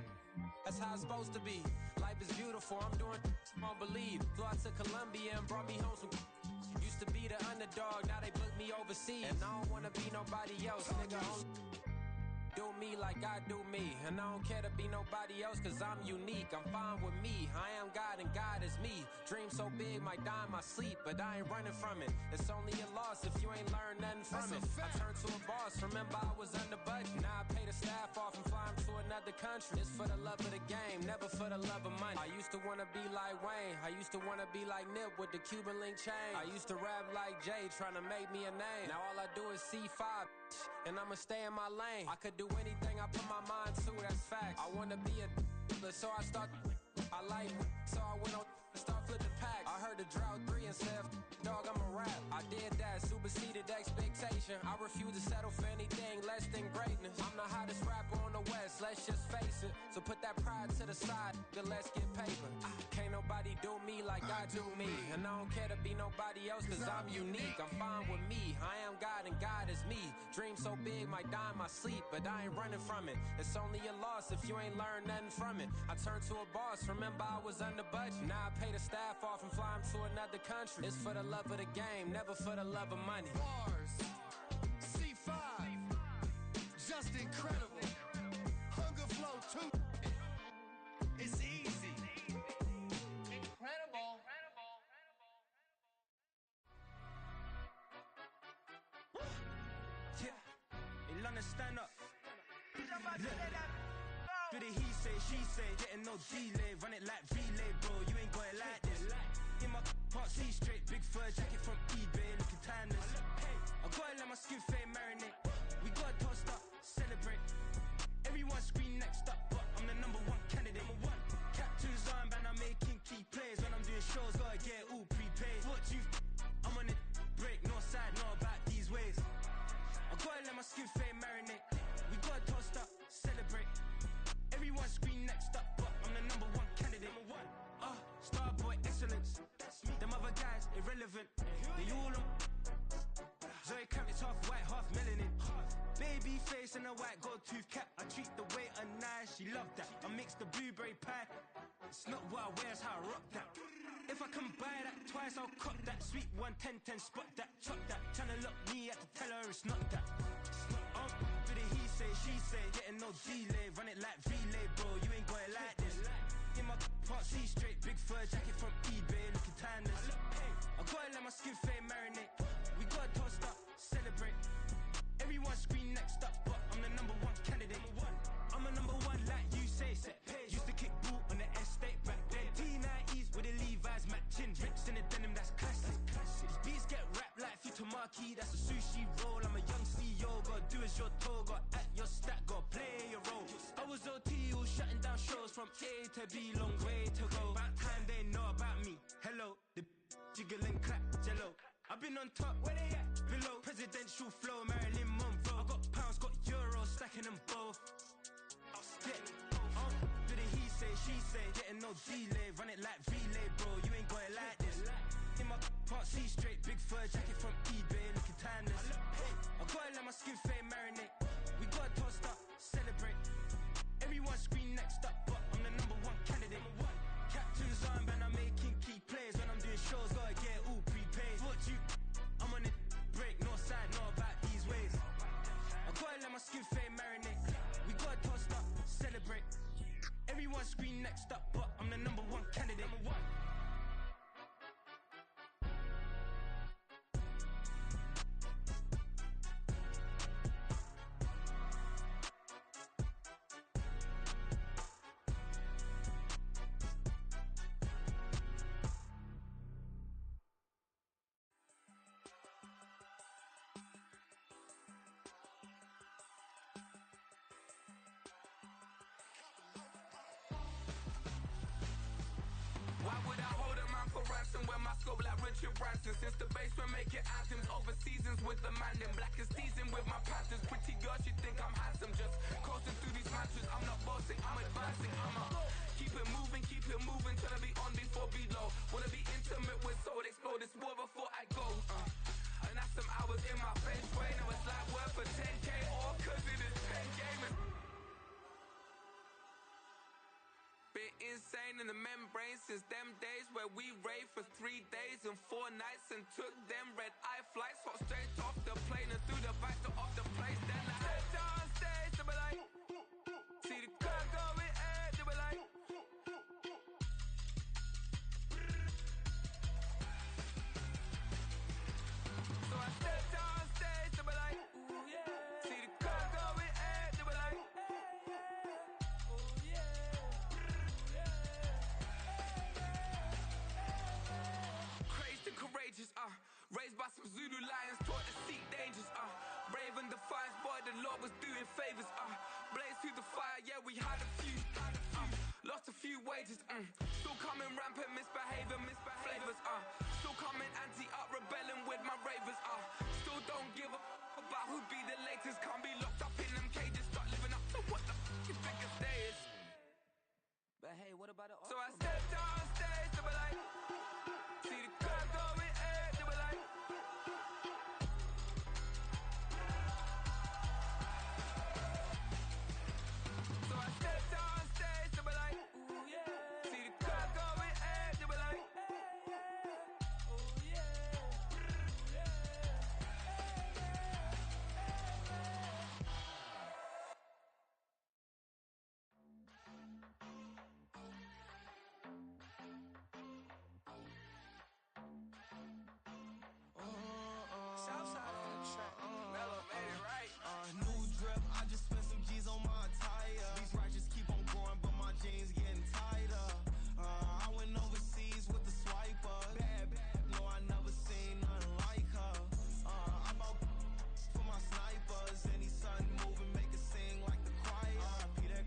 That's how it's supposed to be. Life is beautiful, I'm doing won't believe. Flew out to Colombia and brought me home some. Used to be the underdog, now they book me overseas. And I don't wanna be nobody else, nigga. Do me like I do me. And I don't care to be nobody else cause I'm unique. I'm fine with me. I am God and God is me. Dream so big might die in my sleep, but I ain't running from it. It's only a loss if you ain't learned nothing from it. I turned to a boss, remember I was under budget. Now I pay the staff off and fly them to another country. It's for the love of the game, never for the love of money. I used to wanna be like Wayne. I used to wanna be like Nip with the Cuban link chain. I used to rap like Jay, trying to make me a name. Now all I do is C5 and I'ma stay in my lane. I could do anything I put my mind to, that's facts. I wanna be a so I start. I like so I went on start flipping packs. I heard the drought 3 and said, dog, I'm a rap. I did that, superseded expectation. I refuse to settle for anything less than greatness. I'm the hottest rapper on the West, let's just face it. So put that pride to the side, then let's get paper. Can't nobody do me like I do me. And I don't care to be nobody else cause I'm unique. I'm fine with me, I am God and God is me. Dream so big might die in my sleep, but I ain't running from it. It's only a loss if you ain't learned nothing from it. I turned to a boss, remember I was under budget. Now I pay the staff off and fly them to another country. It's for the love of the game, never for the love of money. Bars. C5. Just incredible. Hunger flow too. It's easy. Incredible. tryna stand up. Look. With the he say, she say, getting no delay. Run it like relay, bro, you ain't got it like this. In my part C straight, big fur jacket from eBay, looking timeless. I gotta let my skin fade marinate. We gotta toast up, celebrate. Everyone scream next up, but I'm the number one candidate. Captain's armband, I'm making key plays. When I'm doing shows, gotta get all prepaid. What you I'm on it, break, no side, no about these ways. I gotta let my skin fade marinate. We gotta toast up, celebrate. Everyone scream next up, but I'm the number one candidate. Starboy excellence. Them other guys irrelevant. They all on. Zoe Kravitz half white, half melanin. Baby face and a white gold tooth cap. I treat the waiter nice, she love that. I mix the blueberry pie. It's not what I wear, it's how I rock that. If I can buy that twice, I'll cop that. Sweet 110, spot that, chop that. Tryna lock me, I have to tell her it's not that. With the he say, she say, getting no delay. Run it like relay, bro, you ain't got it like this. In my part C straight, big fur jacket from eBay, looking timeless. I gotta let my skin fade marinate. We gotta toast up, celebrate. Everyone scream next up, but I'm the number one candidate. I'm a number one like you say, set pace. Used to kick ball on the estate back then. T90s with the Levi's matching. Rips in the denim, that's classic. These beats get wrapped like Futamaki, that's a sushi roll. I'm a young CEO, gotta do as you're told. Gotta act your stat, gotta play your role. I was OT, all shutting down shows from A to B, long way to go. About time they know about me. Hello, the jiggle and clap, jello. I've been on top, where they at? Below, presidential flow, Marilyn Monroe. I got pounds, got euros, stacking them both. Yeah, do the he say, she say, getting no delay. Run it like relay, bro, you ain't got it like this. In my part C straight, big fur jacket from eBay, looking timeless. I gotta let my skin fade marinate. We gotta toast up, celebrate. Everyone scream next up, but I'm the number one candidate. Captain's armband, I'm making key plays. When I'm doing shows, gotta get all prepaid. What you I'm on it, break, no side, no about these ways. I gotta let my skin fade marinate. We gotta toast up, celebrate. Everyone scream next up, but I'm the number one candidate. Why would I hold a man for ransom when my scope like Richard Branson? Since the basement making anthems over seasons with the man, then black is seasoned with my panthers. Pretty girl, she think I'm handsome, just coasting through these mantras. I'm not bossing, I'm advancing, keep it moving, tryna be on before below. Wanna be intimate with soul, explode this war before I go. And that's some hours in my face, way. Now it's like worth for 10K, all cause it is pen gaming. Been insane in the membrane since them days where we raved for 3 days and 4 nights and took them red eye flights, hot straight off the plane and through the back door of the place. Then I stepped on stage, they were like, see the crowd going, they were like, so I stepped on stage, they were like, ooh yeah, see the crowd going, they were like, oh yeah. Crazed and courageous, raised by some Zulu lions, taught to seek dangers, brave and defiant, boy, the Lord was doing favors, blaze through the fire, yeah, we had a few, lost a few wages, still coming rampant, misbehaving, flavors, still coming anti-up, rebelling with my ravers, still don't give a about who be the latest, can't be locked up in them cages, start living up to what the you think a day is. But hey, what about the So I stepped on stage, they were like, see the crowd going, they were like, so I stepped on stage, they were like, ooh yeah, see the crowd going, they were like, oh yeah, I just spent some G's on my attire. These righteous keep on going, but my jeans getting tighter. I went overseas with the swiper. Bad, no, I never seen nothing like her. I bought for my snipers. Any son moving, make it sing like the choir. Peter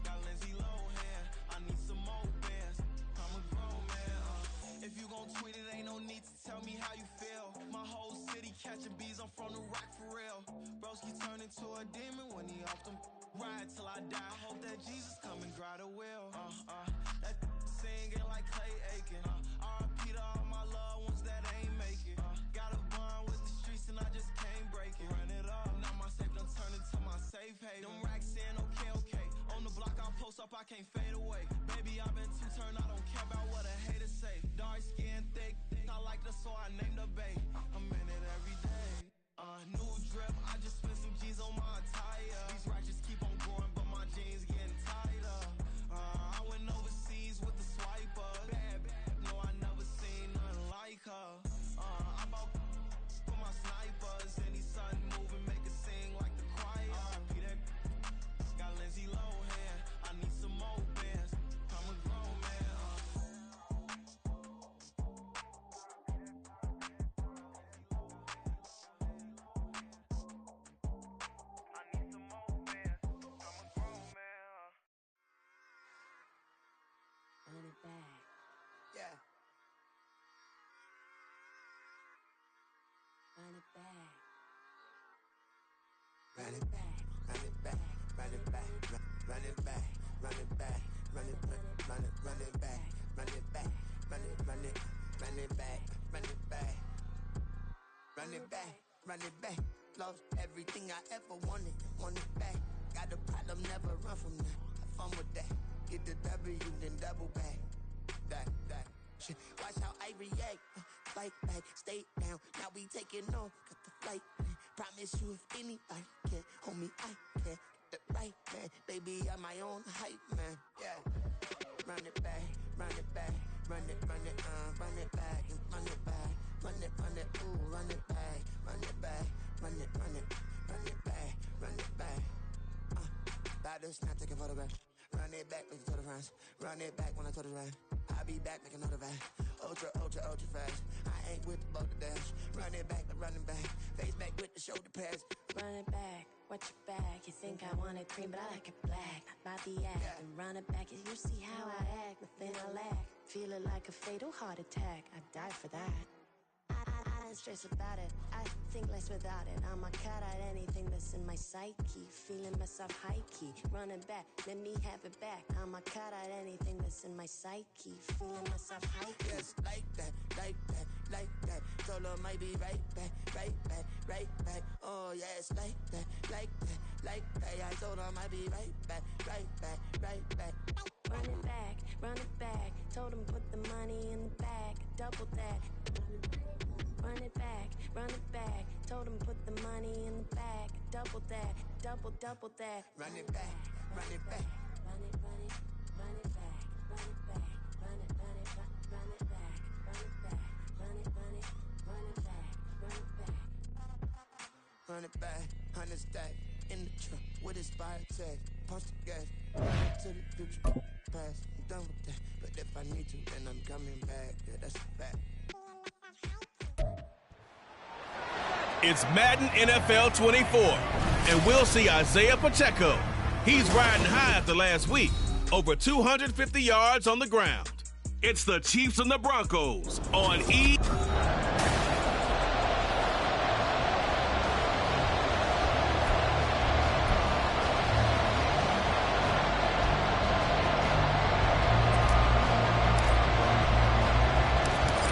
got Lindsay Lohan. I need some more bands. I'm a grown man. If you gon' tweet it, ain't no need to tell me how you feel. My whole city catching bees, I'm from the rock for real. Broski turned into a demon when he off them. Ride till I die. I hope that Jesus come and grind a wheel. That singing like Clay Aiken. R.I.P. to all my loved ones that ain't make it. Got a bond with the streets and I just can't break it. Run it up, now my safe done turned into my safe haven. Them racks in, okay. On the block I post up, I can't fade away. Baby, I've been too turned, I don't care about what a hater say. Dark skin, thick, I like the so I named a bae. I'm in it every day. New drip, I just spent some G's on my attire. These righteous keep on going, but my jeans getting tighter. I went overseas with the swiper. Bad, no, I never seen nothing like her. I bought for my snipers. Any son moving, make it sing like the choir. Peter got Lindsay Lohan. I need some more bands. I'm a grown man. Run it back. Yeah. Run it back. Run it back, run it back, run it back, run it back, run it back, run it back, run it back, run it back, run it back, run it back, run it back, run it back. Lost everything I ever wanted, want it back. Got a problem, never run from that. Have fun with that. Get the W, then double back. That. Shit. Watch how I react. Fight back, stay down. Now we taking off, got the flight. Promise you if anybody can, homie, I can. Get the right man, baby, I'm my own hype man. Yeah. Run it back, run it back, run it back, and run it back, ooh, run it back, run it back, run it back, run it back. Baddest, not taking photograph. Run it back with the total friends. Run it back when I told it right. I'll be back like another van. Ultra fast. I ain't with the boat to dash. Run it back, but running back. Face back with the shoulder pads. Run it back, watch your back. You think I want it cream, but I like it black. Not the act. Yeah. And run it back, you see how I act. Nothing I lack. Feel it like a fatal heart attack. I'd die for that. I don't stress about it. I think less without it. I'ma cut out anything that's in my psyche. Feeling myself high key. Running back, let me have it back. I'ma cut out anything that's in my psyche. Feeling myself high key. Yes, like that. Solo might be right back. Oh, yes, like that. I told her I might be right back. Run it back. Told him put the money in the bag. Double that. Run it back. Told him put the money in the bag. Double that. Double that. Run it back. Run it back. Run it back. Run it back. Run it back. Run it back, 100 stack in the truck with his fire tag. Punch the gas, to the future, past. I'm done with that, but if I need to, then I'm coming back. Yeah, that's a fact. It's Madden NFL 24, and we'll see Isaiah Pacheco. He's riding high after last week, over 250 yards on the ground. It's the Chiefs and the Broncos on E.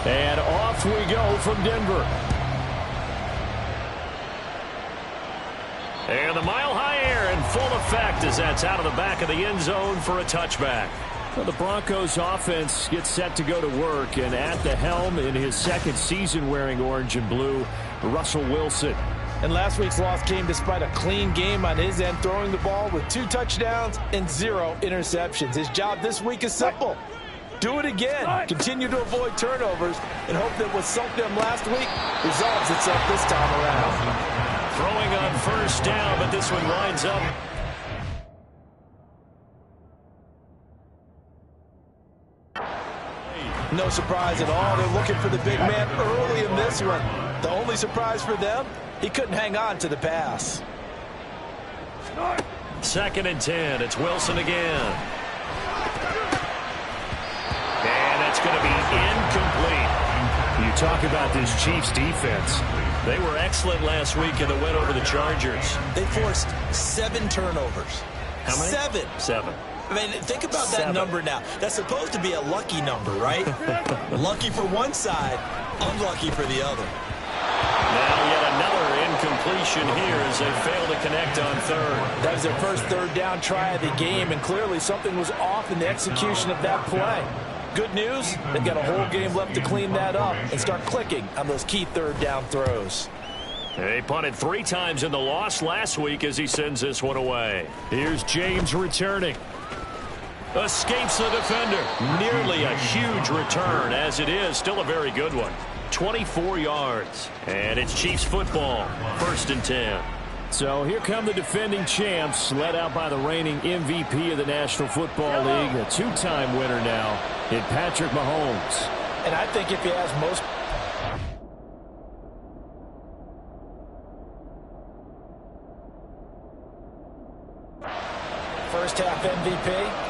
And off we go from Denver. And the mile-high air in full effect as that's out of the back of the end zone for a touchback. Well, the Broncos offense gets set to go to work, and at the helm in his second season wearing orange and blue, Russell Wilson. And last week's loss came despite a clean game on his end, throwing the ball with 2 touchdowns and 0 interceptions. His job this week is simple. Do it again. Continue to avoid turnovers and hope that what sunk them last week resolves itself this time around. Throwing on first down, but this one winds up. No surprise at all. They're looking for the big man early in this one. The only surprise for them, he couldn't hang on to the pass. 2nd and 10. It's Wilson again. And that's going to be incomplete. You talk about this Chiefs defense. They were excellent last week in the win over the Chargers. They forced 7 turnovers. How many? 7. I mean, think about that number now. That's supposed to be a lucky number, right? Lucky for one side, unlucky for the other. Now yet another incompletion here as they fail to connect on 3rd. That was their first 3rd down try of the game, and clearly something was off in the execution of that play. Good news, they've got a whole game left to clean that up and start clicking on those key 3rd down throws. They punted 3 times in the loss last week as he sends this one away. Here's James returning. Escapes the defender. Nearly a huge return as it is. Still a very good one. 24 yards. And it's Chiefs football. 1st and 10. So here come the defending champs, led out by the reigning MVP of the National Football League, a 2-time winner now in Patrick Mahomes. And I think if you ask most... First half MVP,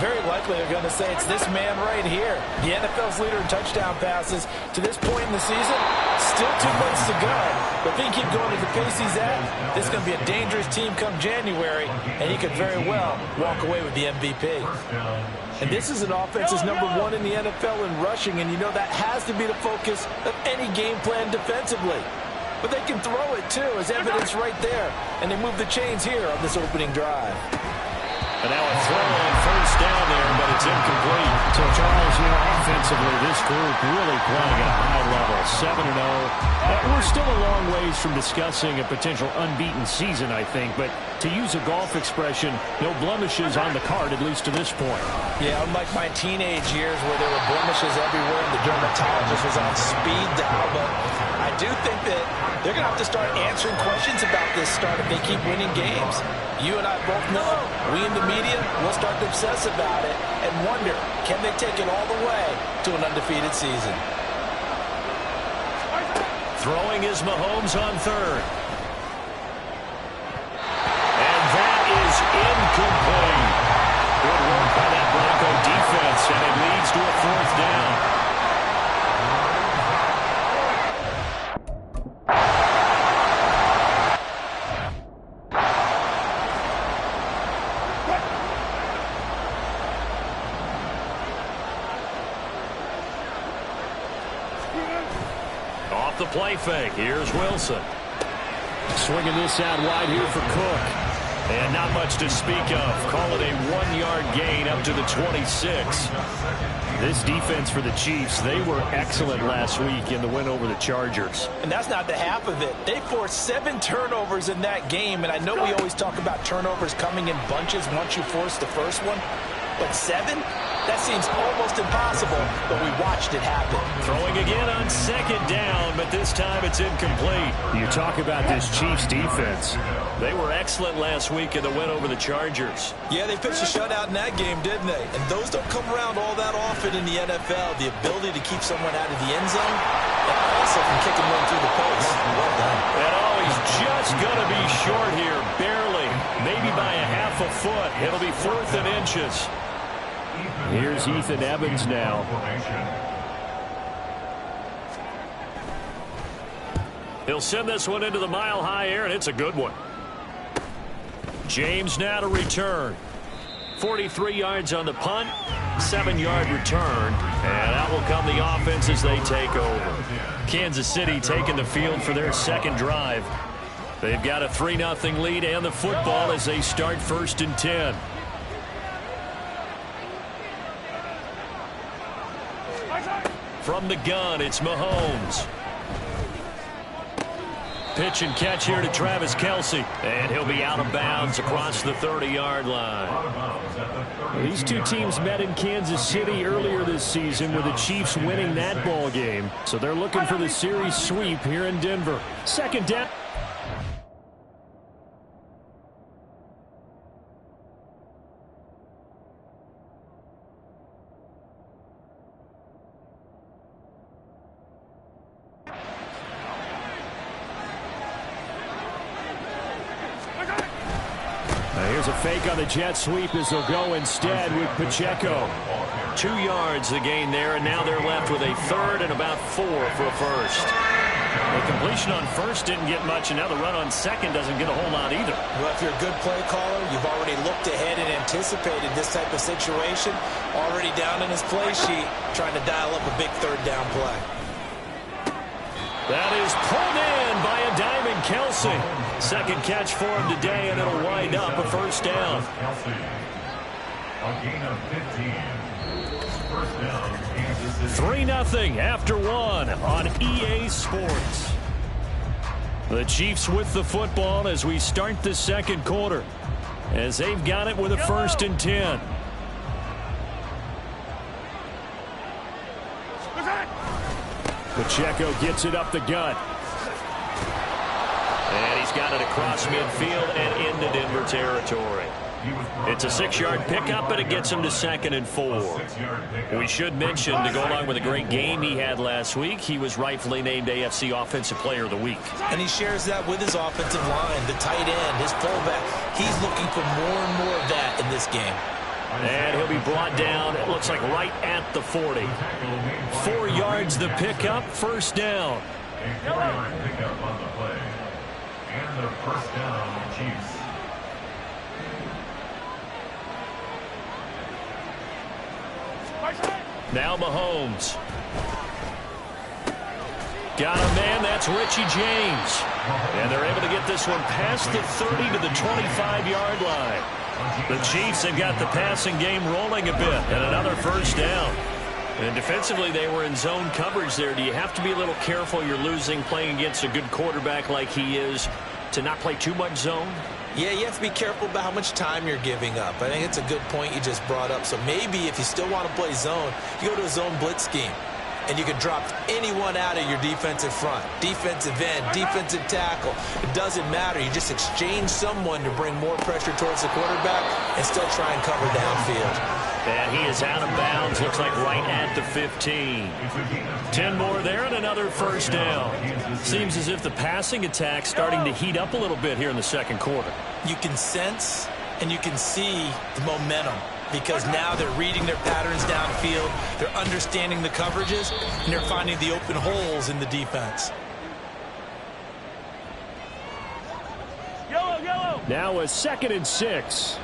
very likely they're going to say it's this man right here. The NFL's leader in touchdown passes to this point in the season. Still 2 months to go. But if he can keep going at the pace he's at, this is going to be a dangerous team come January, and he could very well walk away with the MVP. And this is an offense that's number 1 in the NFL in rushing, and you know that has to be the focus of any game plan defensively. But they can throw it, too, as evidence right there. And they move the chains here on this opening drive. And now a throw on first down there, but it's incomplete. So, Charles, you know, offensively, this group really playing at a high level, 7-0. We're still a long ways from discussing a potential unbeaten season, I think. But to use a golf expression, no blemishes on the card, at least to this point. Yeah, unlike my teenage years where there were blemishes everywhere and the dermatologist was on speed dial. But I do think that they're going to have to start answering questions about this start if they keep winning games. You and I both know, we in the media will start to obsess about it and wonder, can they take it all the way to an undefeated season? Throwing is Mahomes on 3rd. And that is incomplete. Good work by that Bronco defense, and it leads to a 4th down. Off the play fake. Here's Wilson. Swinging this out wide here for Cook. And not much to speak of. Call it a 1-yard gain up to the 26. This defense for the Chiefs, they were excellent last week in the win over the Chargers. And that's not the half of it. They forced 7 turnovers in that game, and I know we always talk about turnovers coming in bunches once you force the first one, but 7? That seems almost impossible, but we watched it happen. Throwing again on 2nd down, but this time it's incomplete. You talk about this Chiefs defense. They were excellent last week in the win over the Chargers. Yeah, they pitched a shutout in that game, didn't they? And those don't come around all that often in the NFL. The ability to keep someone out of the end zone and also from kicking one through the post. Well done. And he's just going to be short here, barely. Maybe by a half a foot. It'll be 4th and inches. Here's Ethan Evans now. He'll send this one into the mile-high air, and it's a good one. James now to return. 43 yards on the punt, 7-yard return, and out will come the offense as they take over. Kansas City taking the field for their 2nd drive. They've got a 3-0 lead and the football as they start 1st and 10. From the gun, it's Mahomes. Pitch and catch here to Travis Kelce. And he'll be out of bounds across the 30-yard line. These two teams met in Kansas City earlier this season with the Chiefs winning that ball game. So they're looking for the series sweep here in Denver. 2nd down. Here's a fake on the jet sweep as they'll go instead with Pacheco. 2 yards the gain there, and now they're left with a third and about 4 for a first. The completion on first didn't get much, and now the run on second doesn't get a whole lot either. Well, if you're a good play caller, you've already looked ahead and anticipated this type of situation. Already down in his play sheet, trying to dial up a big third down play. That is pulled in by a Diamond Kelsey. Second catch for him today, and it'll wind up a first down. A gain of 15. First down, Kansas City. 3-0 after 1 on EA Sports. The Chiefs with the football as we start the second quarter, as they've got it with a 1st and 10. Pacheco gets it up the gut. And he's got it across midfield and into Denver territory. It's a 6-yard pickup, but it gets him to 2nd and 4. We should mention, to go along with a great game he had last week, he was rightfully named AFC Offensive Player of the Week. And he shares that with his offensive line, the tight end, his fullback. He's looking for more and more of that in this game. And he'll be brought down, it looks like right at the 40. 4 yards the pickup, first down. A 4-yard pickup on the play. And the first down, Chiefs. Now Mahomes. Got a man, that's Richie James. And they're able to get this one past the 30 to the 25-yard line. The Chiefs have got the passing game rolling a bit, and another first down. And defensively, they were in zone coverage there. Do you have to be a little careful? You're losing playing against a good quarterback like he is to not play too much zone? Yeah, you have to be careful about how much time you're giving up. I think it's a good point you just brought up. So maybe if you still want to play zone, you go to a zone blitz scheme. And you can drop anyone out of your defensive front. Defensive end, defensive tackle. It doesn't matter. You just exchange someone to bring more pressure towards the quarterback and still try and cover downfield. And he is out of bounds, looks like right at the 15. 10 more there and another first down. Seems as if the passing attack's starting to heat up a little bit here in the second quarter. You can sense and you can see the momentum, because now they're reading their patterns downfield, they're understanding the coverages, and they're finding the open holes in the defense. Now a 2nd and 6.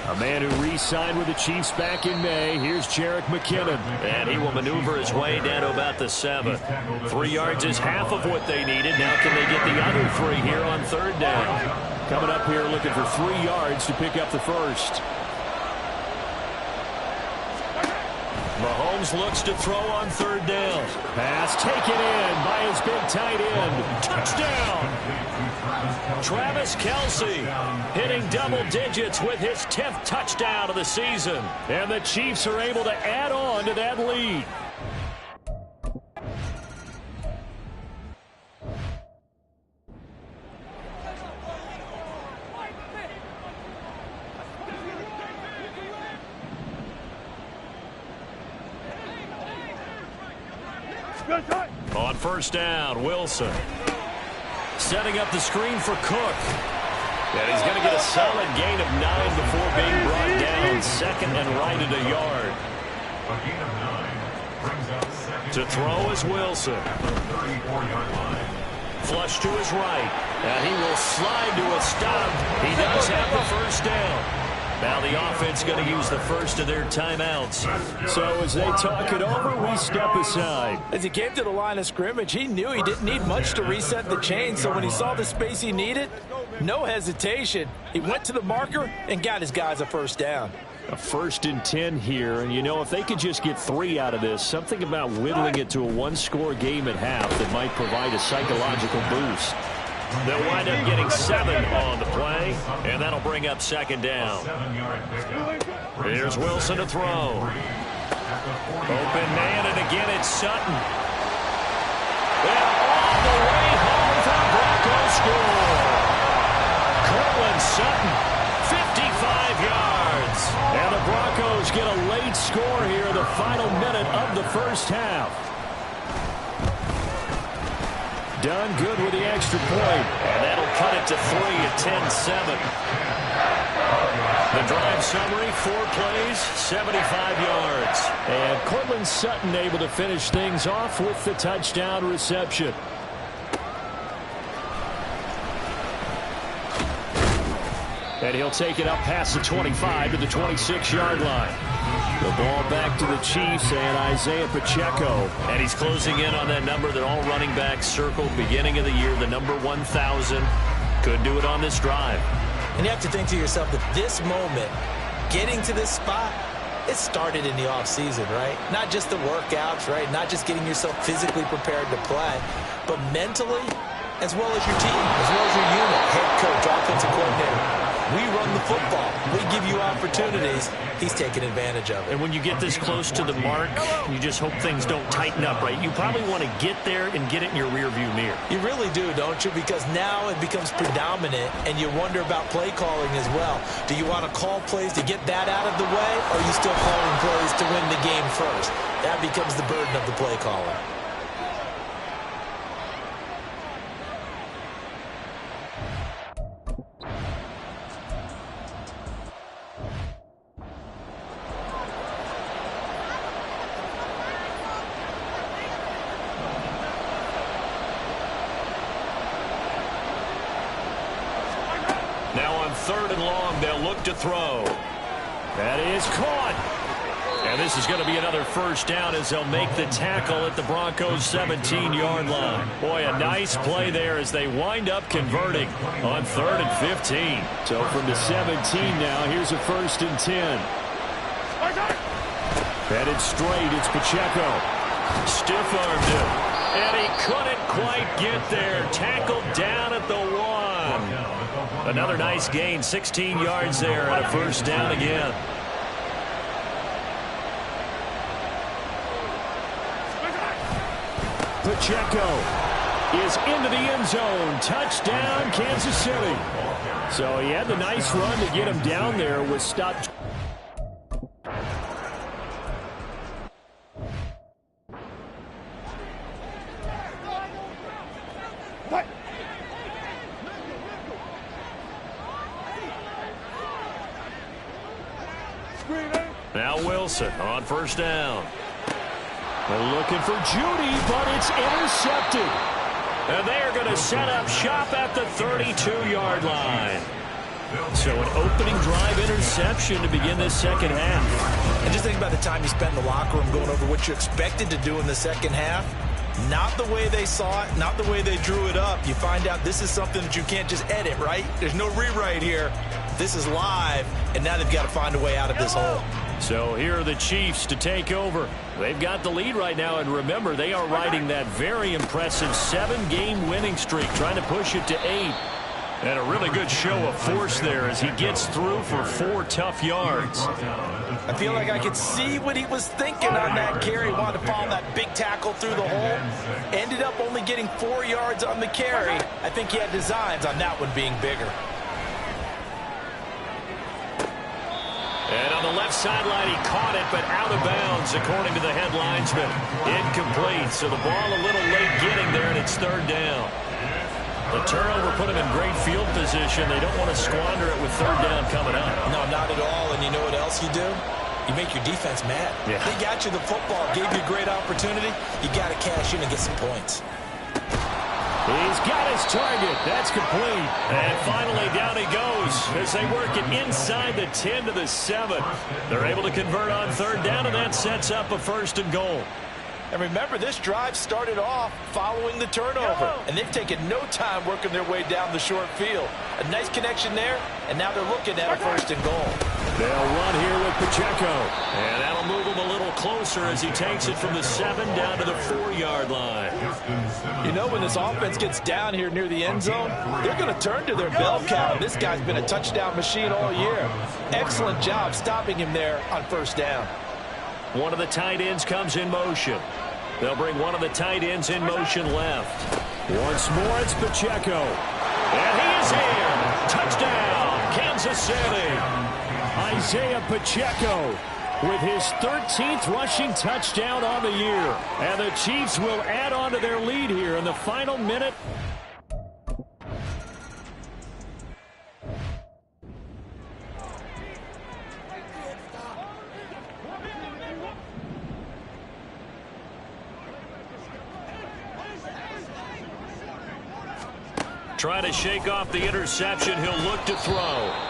A man who re-signed with the Chiefs back in May. Here's Jerick McKinnon. And he will maneuver his way down to about the 7. 3 yards is half of what they needed. Now can they get the other 3 here on third down? Coming up here looking for 3 yards to pick up the first. Mahomes looks to throw on third down. Pass taken in by his big tight end. Touchdown! Travis Kelce hitting double digits with his 10th touchdown of the season. And the Chiefs are able to add on to that lead. On first down, Wilson. Setting up the screen for Cook. And he's going to get a solid gain of 9 before being brought down. 2nd and right at a yard. A gain of 9 brings up 2nd. To throw is Wilson. 34-yard line. Flush to his right. And he will slide to a stop. He does have the first down. Now the offense going to use the first of their timeouts. So as they talk it over, we step aside. As he came to the line of scrimmage, he knew he didn't need much to reset the chain. So when he saw the space he needed, no hesitation. He went to the marker and got his guys a first down. A 1st and 10 here. And, you know, if they could just get 3 out of this, something about whittling it to a 1-score game at half that might provide a psychological boost. They'll wind up getting 7 on the play, and that'll bring up 2nd down. Here's Wilson to throw. Open man, and again it's Sutton. And all the way home for the Broncos score. Cortland Sutton, 55 yards. And the Broncos get a late score here, the final minute of the first half. done good with the extra point. And that'll cut it to 3 at 10-7. The drive summary, 4 plays, 75 yards. And Cortland Sutton able to finish things off with the touchdown reception. And he'll take it up past the 25 to the 26-yard line. The ball back to the Chiefs and Isaiah Pacheco. And he's closing in on that number that all running backs circled beginning of the year, the number 1,000. Could do it on this drive. And you have to think to yourself that this moment, getting to this spot, it started in the offseason, right? Not just the workouts, right? Not just getting yourself physically prepared to play, but mentally, as well as your team, as well as your unit, head coach, offensive coordinator. We run the football. We give you opportunities. He's taking advantage of it. And when you get this close to the mark, you just hope things don't tighten up, right? You probably want to get there and get it in your rearview mirror. You really do, don't you? Because now it becomes predominant, and you wonder about play calling as well. Do you want to call plays to get that out of the way, or are you still calling plays to win the game first? That becomes the burden of the play caller. Third and long, they'll look to throw. That is caught. And this is going to be another first down as they'll make the tackle at the Broncos' 17-yard line. Boy, a nice play there as they wind up converting on 3rd and 15. So from the 17 now, here's a 1st and 10. Headed straight, it's Pacheco. Stiff-armed him. And he couldn't quite get there. Tackled down at the 1. Another nice gain, 16 yards there, and a first down again. Pacheco is into the end zone. Touchdown, Kansas City. So he had the nice run to get him down there, was stopped. Now Wilson on first down. They're looking for Judy, but it's intercepted. And they are going to set up shop at the 32-yard line. So an opening drive interception to begin this second half. And just think about the time you spend in the locker room going over what you expected to do in the second half. Not the way they saw it, not the way they drew it up. You find out this is something that you can't just edit, right? There's no rewrite here. This is live, and now they've got to find a way out of this hole. So here are the Chiefs to take over. They've got the lead right now, and remember, they are riding that very impressive 7-game winning streak, trying to push it to 8. And a really good show of force there as he gets through for 4 tough yards. I feel like I could see what he was thinking on that carry. Wanted to follow that big tackle through the hole. Ended up only getting 4 yards on the carry. I think he had designs on that one being bigger. And on the left sideline, he caught it, but out of bounds, according to the head linesman. Incomplete, so the ball a little late getting there, and it's 3rd down. The turnover put him in great field position. They don't want to squander it with 3rd down coming up. No, not at all. And you know what else you do? You make your defense mad. Yeah. They got you the football, gave you a great opportunity. You got to cash in and get some points. He's got his target. That's complete. And finally, down he goes as they work it inside the 10 to the 7. They're able to convert on 3rd down, and that sets up a 1st and goal. And remember, this drive started off following the turnover. And they've taken no time working their way down the short field. A nice connection there, and now they're looking at a 1st and goal. They'll run here with Pacheco. And that'll move him a little closer as he takes it from the 7 down to the 4-yard line. You know, when this offense gets down here near the end zone, they're going to turn to their bell cow. This guy's been a touchdown machine all year. Excellent job stopping him there on 1st down. One of the tight ends comes in motion. They'll bring one of the tight ends in motion left. Once more, it's Pacheco. And he is in. Touchdown, Kansas City. Isaiah Pacheco with his 13th rushing touchdown on the year. And the Chiefs will add on to their lead here in the final minute. Trying to shake off the interception. He'll look to throw.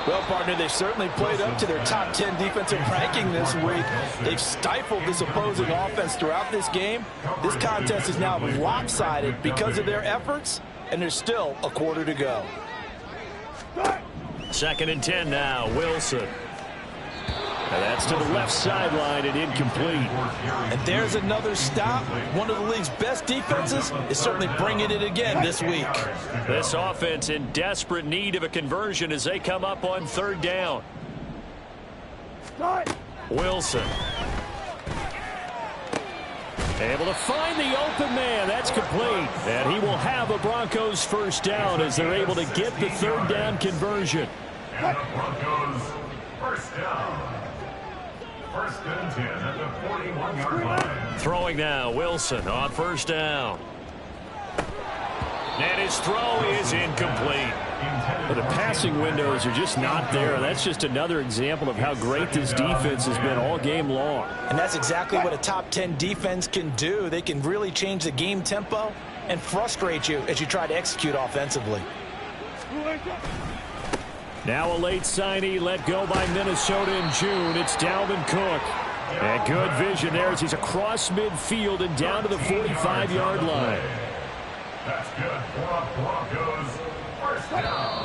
Well, partner, they've certainly played up to their top 10 defensive ranking this week. They've stifled this opposing offense throughout this game. This contest is now lopsided because of their efforts, and there's still a quarter to go. 2nd and 10 now. Wilson. And that's to the left sideline and incomplete. And there's another stop. One of the league's best defenses is certainly bringing it again this week. This offense in desperate need of a conversion as they come up on 3rd down. Wilson. Able to find the open man. That's complete. And he will have a Broncos 1st down as they're able to get the 3rd down conversion. And the Broncos 1st down. 1st and 10 at the 41-yard line. Throwing now, Wilson on 1st down. And his throw is incomplete. But the passing windows are just not there. That's just another example of how great this defense has been all game long. And that's exactly what a top 10 defense can do. They can really change the game tempo and frustrate you as you try to execute offensively. Now a late signee let go by Minnesota in June. It's Dalvin Cook. And good vision there as he's across midfield and down to the 45-yard line. That's good for Broncos 1st down.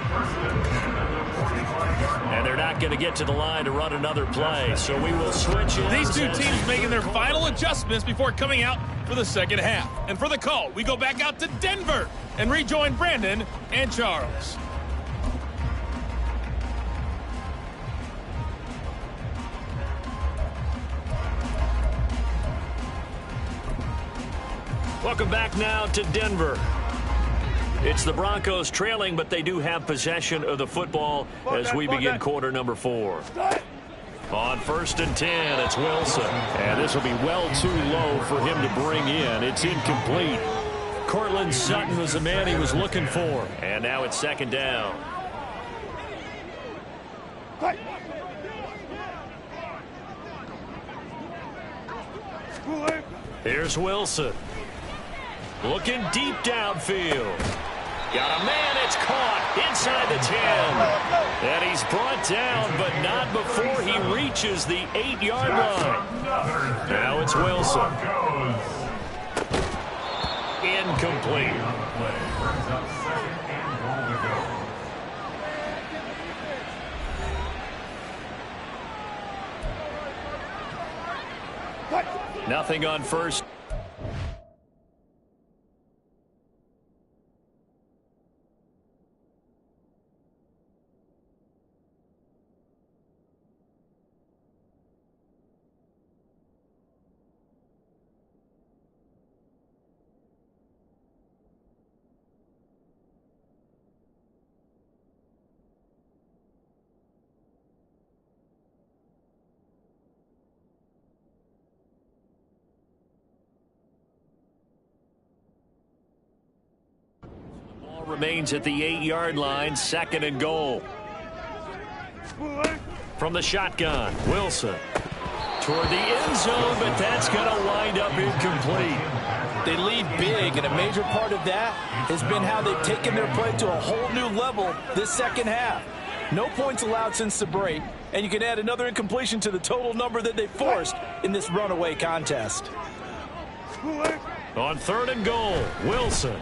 1st and 10 at the 45-yard line. And they're not going to get to the line to run another play, so we will switch in. These two teams making their final adjustments before coming out for the 2nd half. And for the call, we go back out to Denver and rejoin Brandon and Charles. Welcome back now to Denver. It's the Broncos trailing, but they do have possession of the football as we begin quarter number 4. On 1st and 10, it's Wilson. And this will be well too low for him to bring in. It's incomplete. Cortland Sutton was the man he was looking for. And now it's 2nd down. Here's Wilson. Looking deep downfield. Got a man, it's caught inside the 10. And he's brought down, but not before he reaches the 8-yard line. Now it's Wilson. Incomplete. Nothing on 1st. Remains at the 8-yard line, 2nd and goal. From the shotgun, Wilson. Toward the end zone, but that's going to wind up incomplete. They lead big, and a major part of that has been how they've taken their play to a whole new level this 2nd half. No points allowed since the break, and you can add another incompletion to the total number that they forced in this runaway contest. On 3rd and goal, Wilson.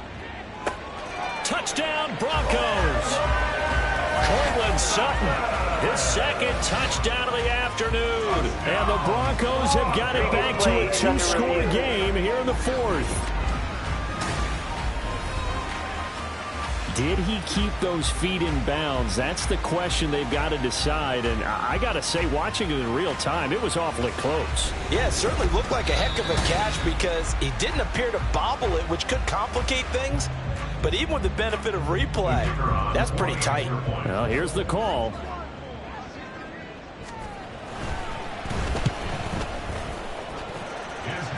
Touchdown, Broncos. Cortland Sutton, his 2nd touchdown of the afternoon. And the Broncos have got it back to a 2-score game here in the 4th. Did he keep those feet in bounds? That's the question they've got to decide. And I got to say, watching it in real time, it was awfully close. Yeah, it certainly looked like a heck of a catch because he didn't appear to bobble it, which could complicate things. But even with the benefit of replay, that's pretty tight. Well, here's the call.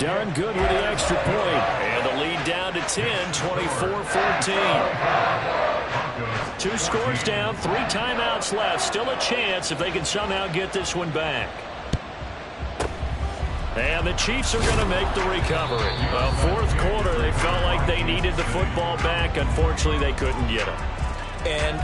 done good with the extra point. And the lead down to 10, 24-14. 2 scores down, 3 timeouts left. Still a chance if they can somehow get this one back. And the Chiefs are going to make the recovery. Well, fourth quarter, they felt like they needed the football back. Unfortunately, they couldn't get it. And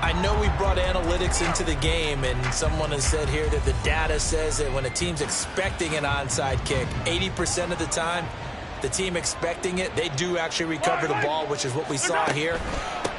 I know we brought analytics into the game, and someone has said here that the data says that when a team's expecting an onside kick, 80% of the time, the team expecting it, they do actually recover the ball, which is what we saw here.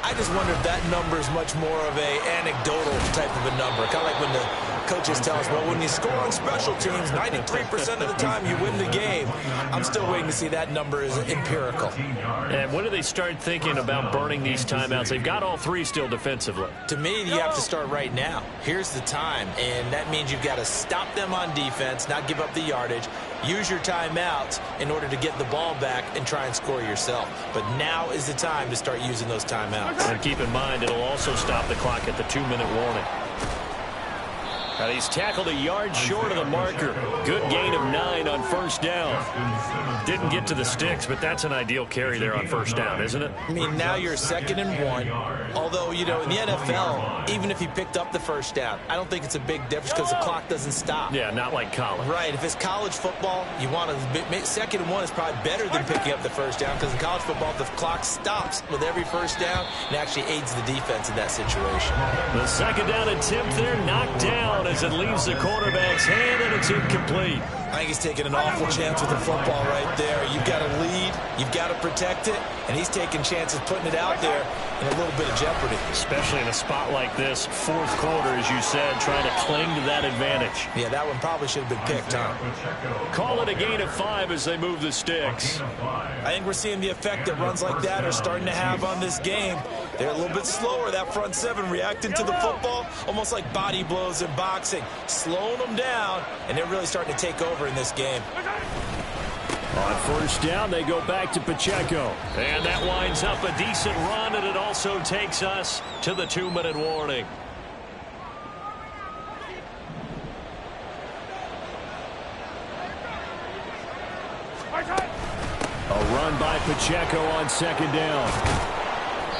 I just wonder if that number is much more of a anecdotal type of a number. Kind of like when the coaches tell us, well, when you score on special teams, 93% of the time you win the game. I'm still waiting to see that number is empirical. And when do they start thinking about burning these timeouts? They've got all 3 still defensively. To me, you have to start right now. Here's the time, and that means you've got to stop them on defense, not give up the yardage, use your timeouts in order to get the ball back and try and score yourself. But now is the time to start using those timeouts. And keep in mind, it'll also stop the clock at the 2-minute warning. And he's tackled a yard short of the marker. Good gain of 9 on first down. Didn't get to the sticks, but that's an ideal carry there on first down, isn't it? I mean, now you're 2nd and 1. Although, you know, in the NFL, even if he picked up the first down, I don't think it's a big difference because the clock doesn't stop. Yeah, not like college. Right. If it's college football, you want to 2nd and 1 is probably better than picking up the first down because in college football, the clock stops with every first down and actually aids the defense in that situation. The 2nd down attempt there knocked down as it leaves the quarterback's hand, and it's incomplete. I think he's taking an awful chance with the football right there. You've got to lead, you've got to protect it, and he's taking chances putting it out there in a little bit of jeopardy. Especially in a spot like this, fourth quarter, as you said, trying to cling to that advantage. Yeah, that one probably should have been picked, huh? Call it a gain of 5 as they move the sticks. I think we're seeing the effect that runs like that are starting to have on this game. They're a little bit slower, that front 7, reacting to the football, almost like body blows in boxing, slowing them down, and they're really starting to take over in this game. On first down, they go back to Pacheco. And that winds up a decent run, and it also takes us to the 2-minute warning. A run by Pacheco on 2nd down.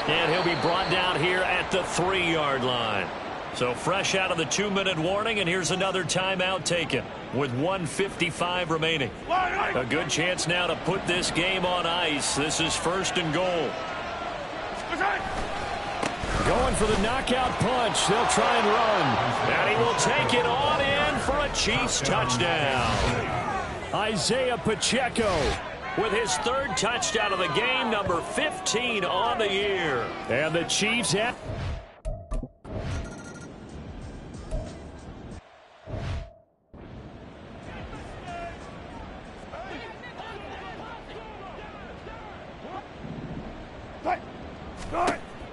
And he'll be brought down here at the 3-yard line. So fresh out of the 2-minute warning, and here's another timeout taken with 1:55 remaining. A good chance now to put this game on ice. This is 1st and goal. Going for the knockout punch. They'll try and run. And he will take it on in for a Chiefs touchdown. Isaiah Pacheco with his 3rd touchdown of the game, number 15 on the year. And the Chiefs have...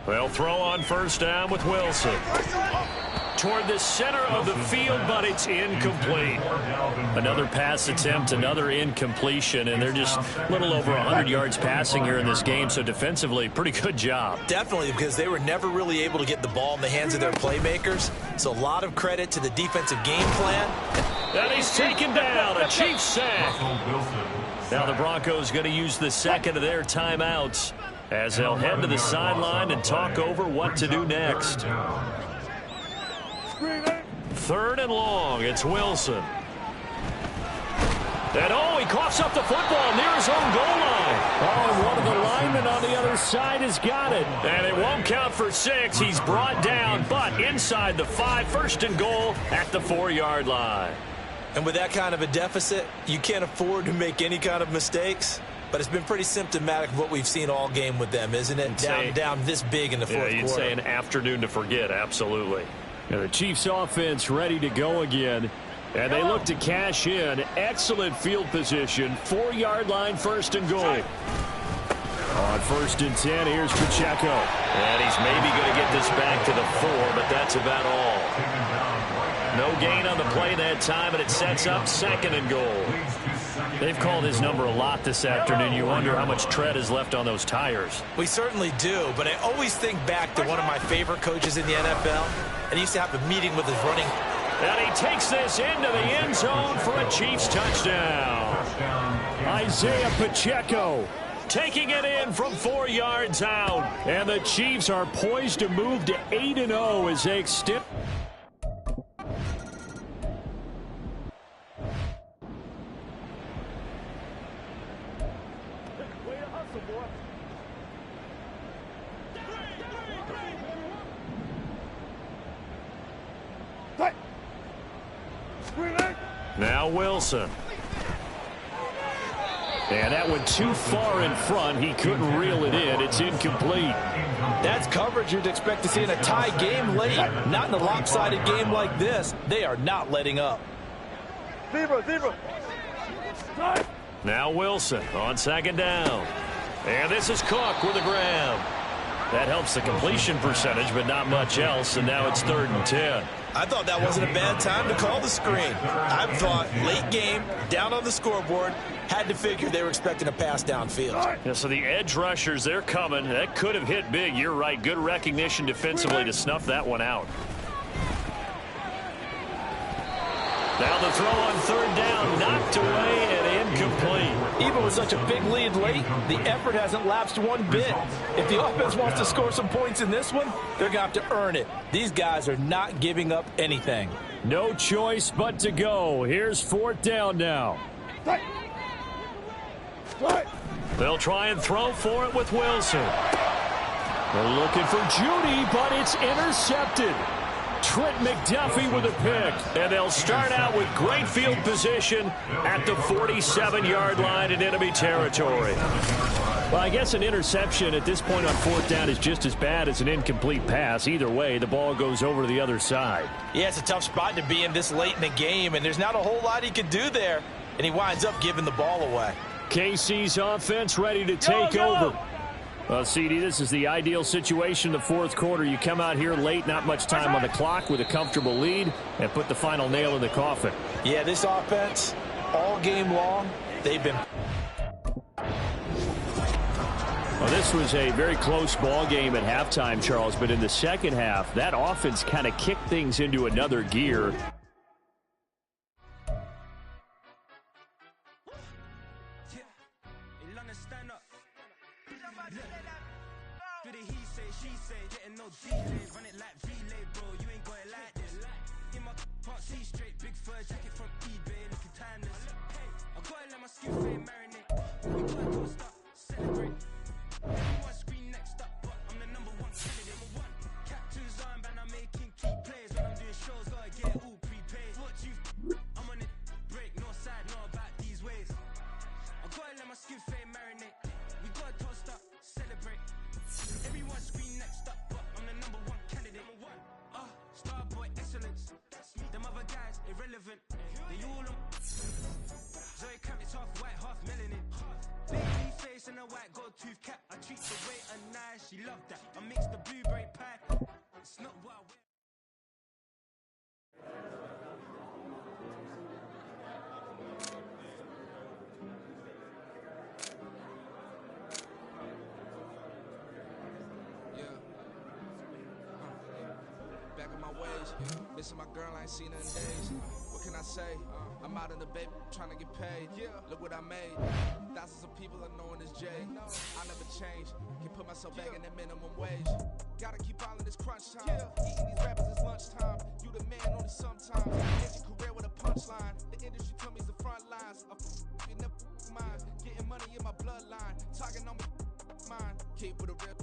They'll throw on first down with Wilson. Toward the center of the field, but it's incomplete. Another pass attempt, another incompletion, and they're just a little over 100 yards passing here in this game, so defensively, pretty good job. Definitely, because they were never really able to get the ball in the hands of their playmakers, so a lot of credit to the defensive game plan. And he's taken down, a Chiefs sack. Now the Broncos going to use the 2nd of their timeouts as they'll head to the sideline and talk over what to do next. 3rd and long, it's Wilson. And he coughs up the football near his own goal line. Oh, and one of the linemen on the other side has got it. And it won't count for 6. He's brought down, but inside the 5, 1st and goal at the 4-yard line. And with that kind of a deficit, you can't afford to make any kind of mistakes. But it's been pretty symptomatic of what we've seen all game with them, isn't it? Down this big in the fourth quarter. You'd say an afternoon to forget, absolutely. And the Chiefs offense ready to go again. And they look to cash in. Excellent field position. 4-yard line, 1st and goal. On 1st and 10, here's Pacheco. And he's maybe going to get this back to the 4, but that's about all. No gain on the play that time, and it sets up 2nd and goal. They've called his number a lot this afternoon. You wonder how much tread is left on those tires. We certainly do, but I always think back to one of my favorite coaches in the NFL, and he used to have a meeting with his running. And he takes this into the end zone for a Chiefs touchdown. Isaiah Pacheco taking it in from 4 yards out. And the Chiefs are poised to move to 8-0 as they extend. Now Wilson. And that went too far in front. He couldn't reel it in. It's incomplete. That's coverage you'd expect to see in a tie game late. Not in a lopsided game like this. They are not letting up. Now Wilson on second down. And this is Cook with a grab. That helps the completion percentage, but not much else. And now it's 3rd and 10. I thought that wasn't a bad time to call the screen. I thought late game, down on the scoreboard, had to figure they were expecting a pass downfield. Yeah, so the edge rushers, they're coming. That could have hit big. You're right. Good recognition defensively to snuff that one out. Now the throw on 3rd down, knocked away and incomplete. Even with such a big lead late, the effort hasn't lapsed one bit. If the offense wants to score some points in this one, they're going to have to earn it. These guys are not giving up anything. No choice but to go. Here's 4th down now. They'll try and throw for it with Wilson. They're looking for Judy, but it's intercepted. Trent McDuffie with a pick. And they'll start out with great field position at the 47-yard line in enemy territory. Well, I guess an interception at this point on 4th down is just as bad as an incomplete pass. Either way, the ball goes over to the other side. Yeah, it's a tough spot to be in this late in the game, and there's not a whole lot he can do there. And he winds up giving the ball away. KC's offense ready to take over. Well, CD, this is the ideal situation in the 4th quarter. You come out here late, not much time on the clock with a comfortable lead, and put the final nail in the coffin. Yeah, this offense, all game long, they've been... Well, this was a very close ball game at halftime, Charles, but in the second half, that offense kind of kicked things into another gear. Missing my girl, I ain't seen her in days. What can I say? I'm out in the baby, trying to get paid. Look what I made. Thousands of people are knowing this Jay. I never change. Can put myself back in that minimum wage. Gotta keep all in this crunch time. Eating these rappers is lunchtime. You the man only sometimes. End your career with a punchline. The industry told me the front lines. In the mind. Getting money in my bloodline. Talking on my mind. Keep with a rip.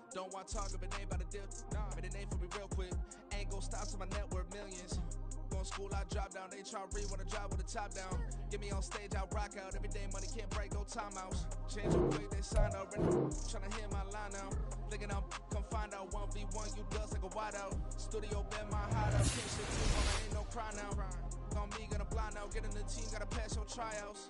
Don't want to talk if it ain't about a dip. But it ain't for me real quick. Ain't gon' stop till my net worth millions. Going school, I drop down. They try to read when I drive with the top down. Get me on stage, I rock out. Every day money can't break, no timeouts. Change the way they sign up. Tryna hear my line now. Thinking I'm come find out 1v1, you dust like a wideout. Studio been my hideout. Can't shit too long, ain't no cry now. On me, gonna blind out. Get in the team, gotta pass your tryouts.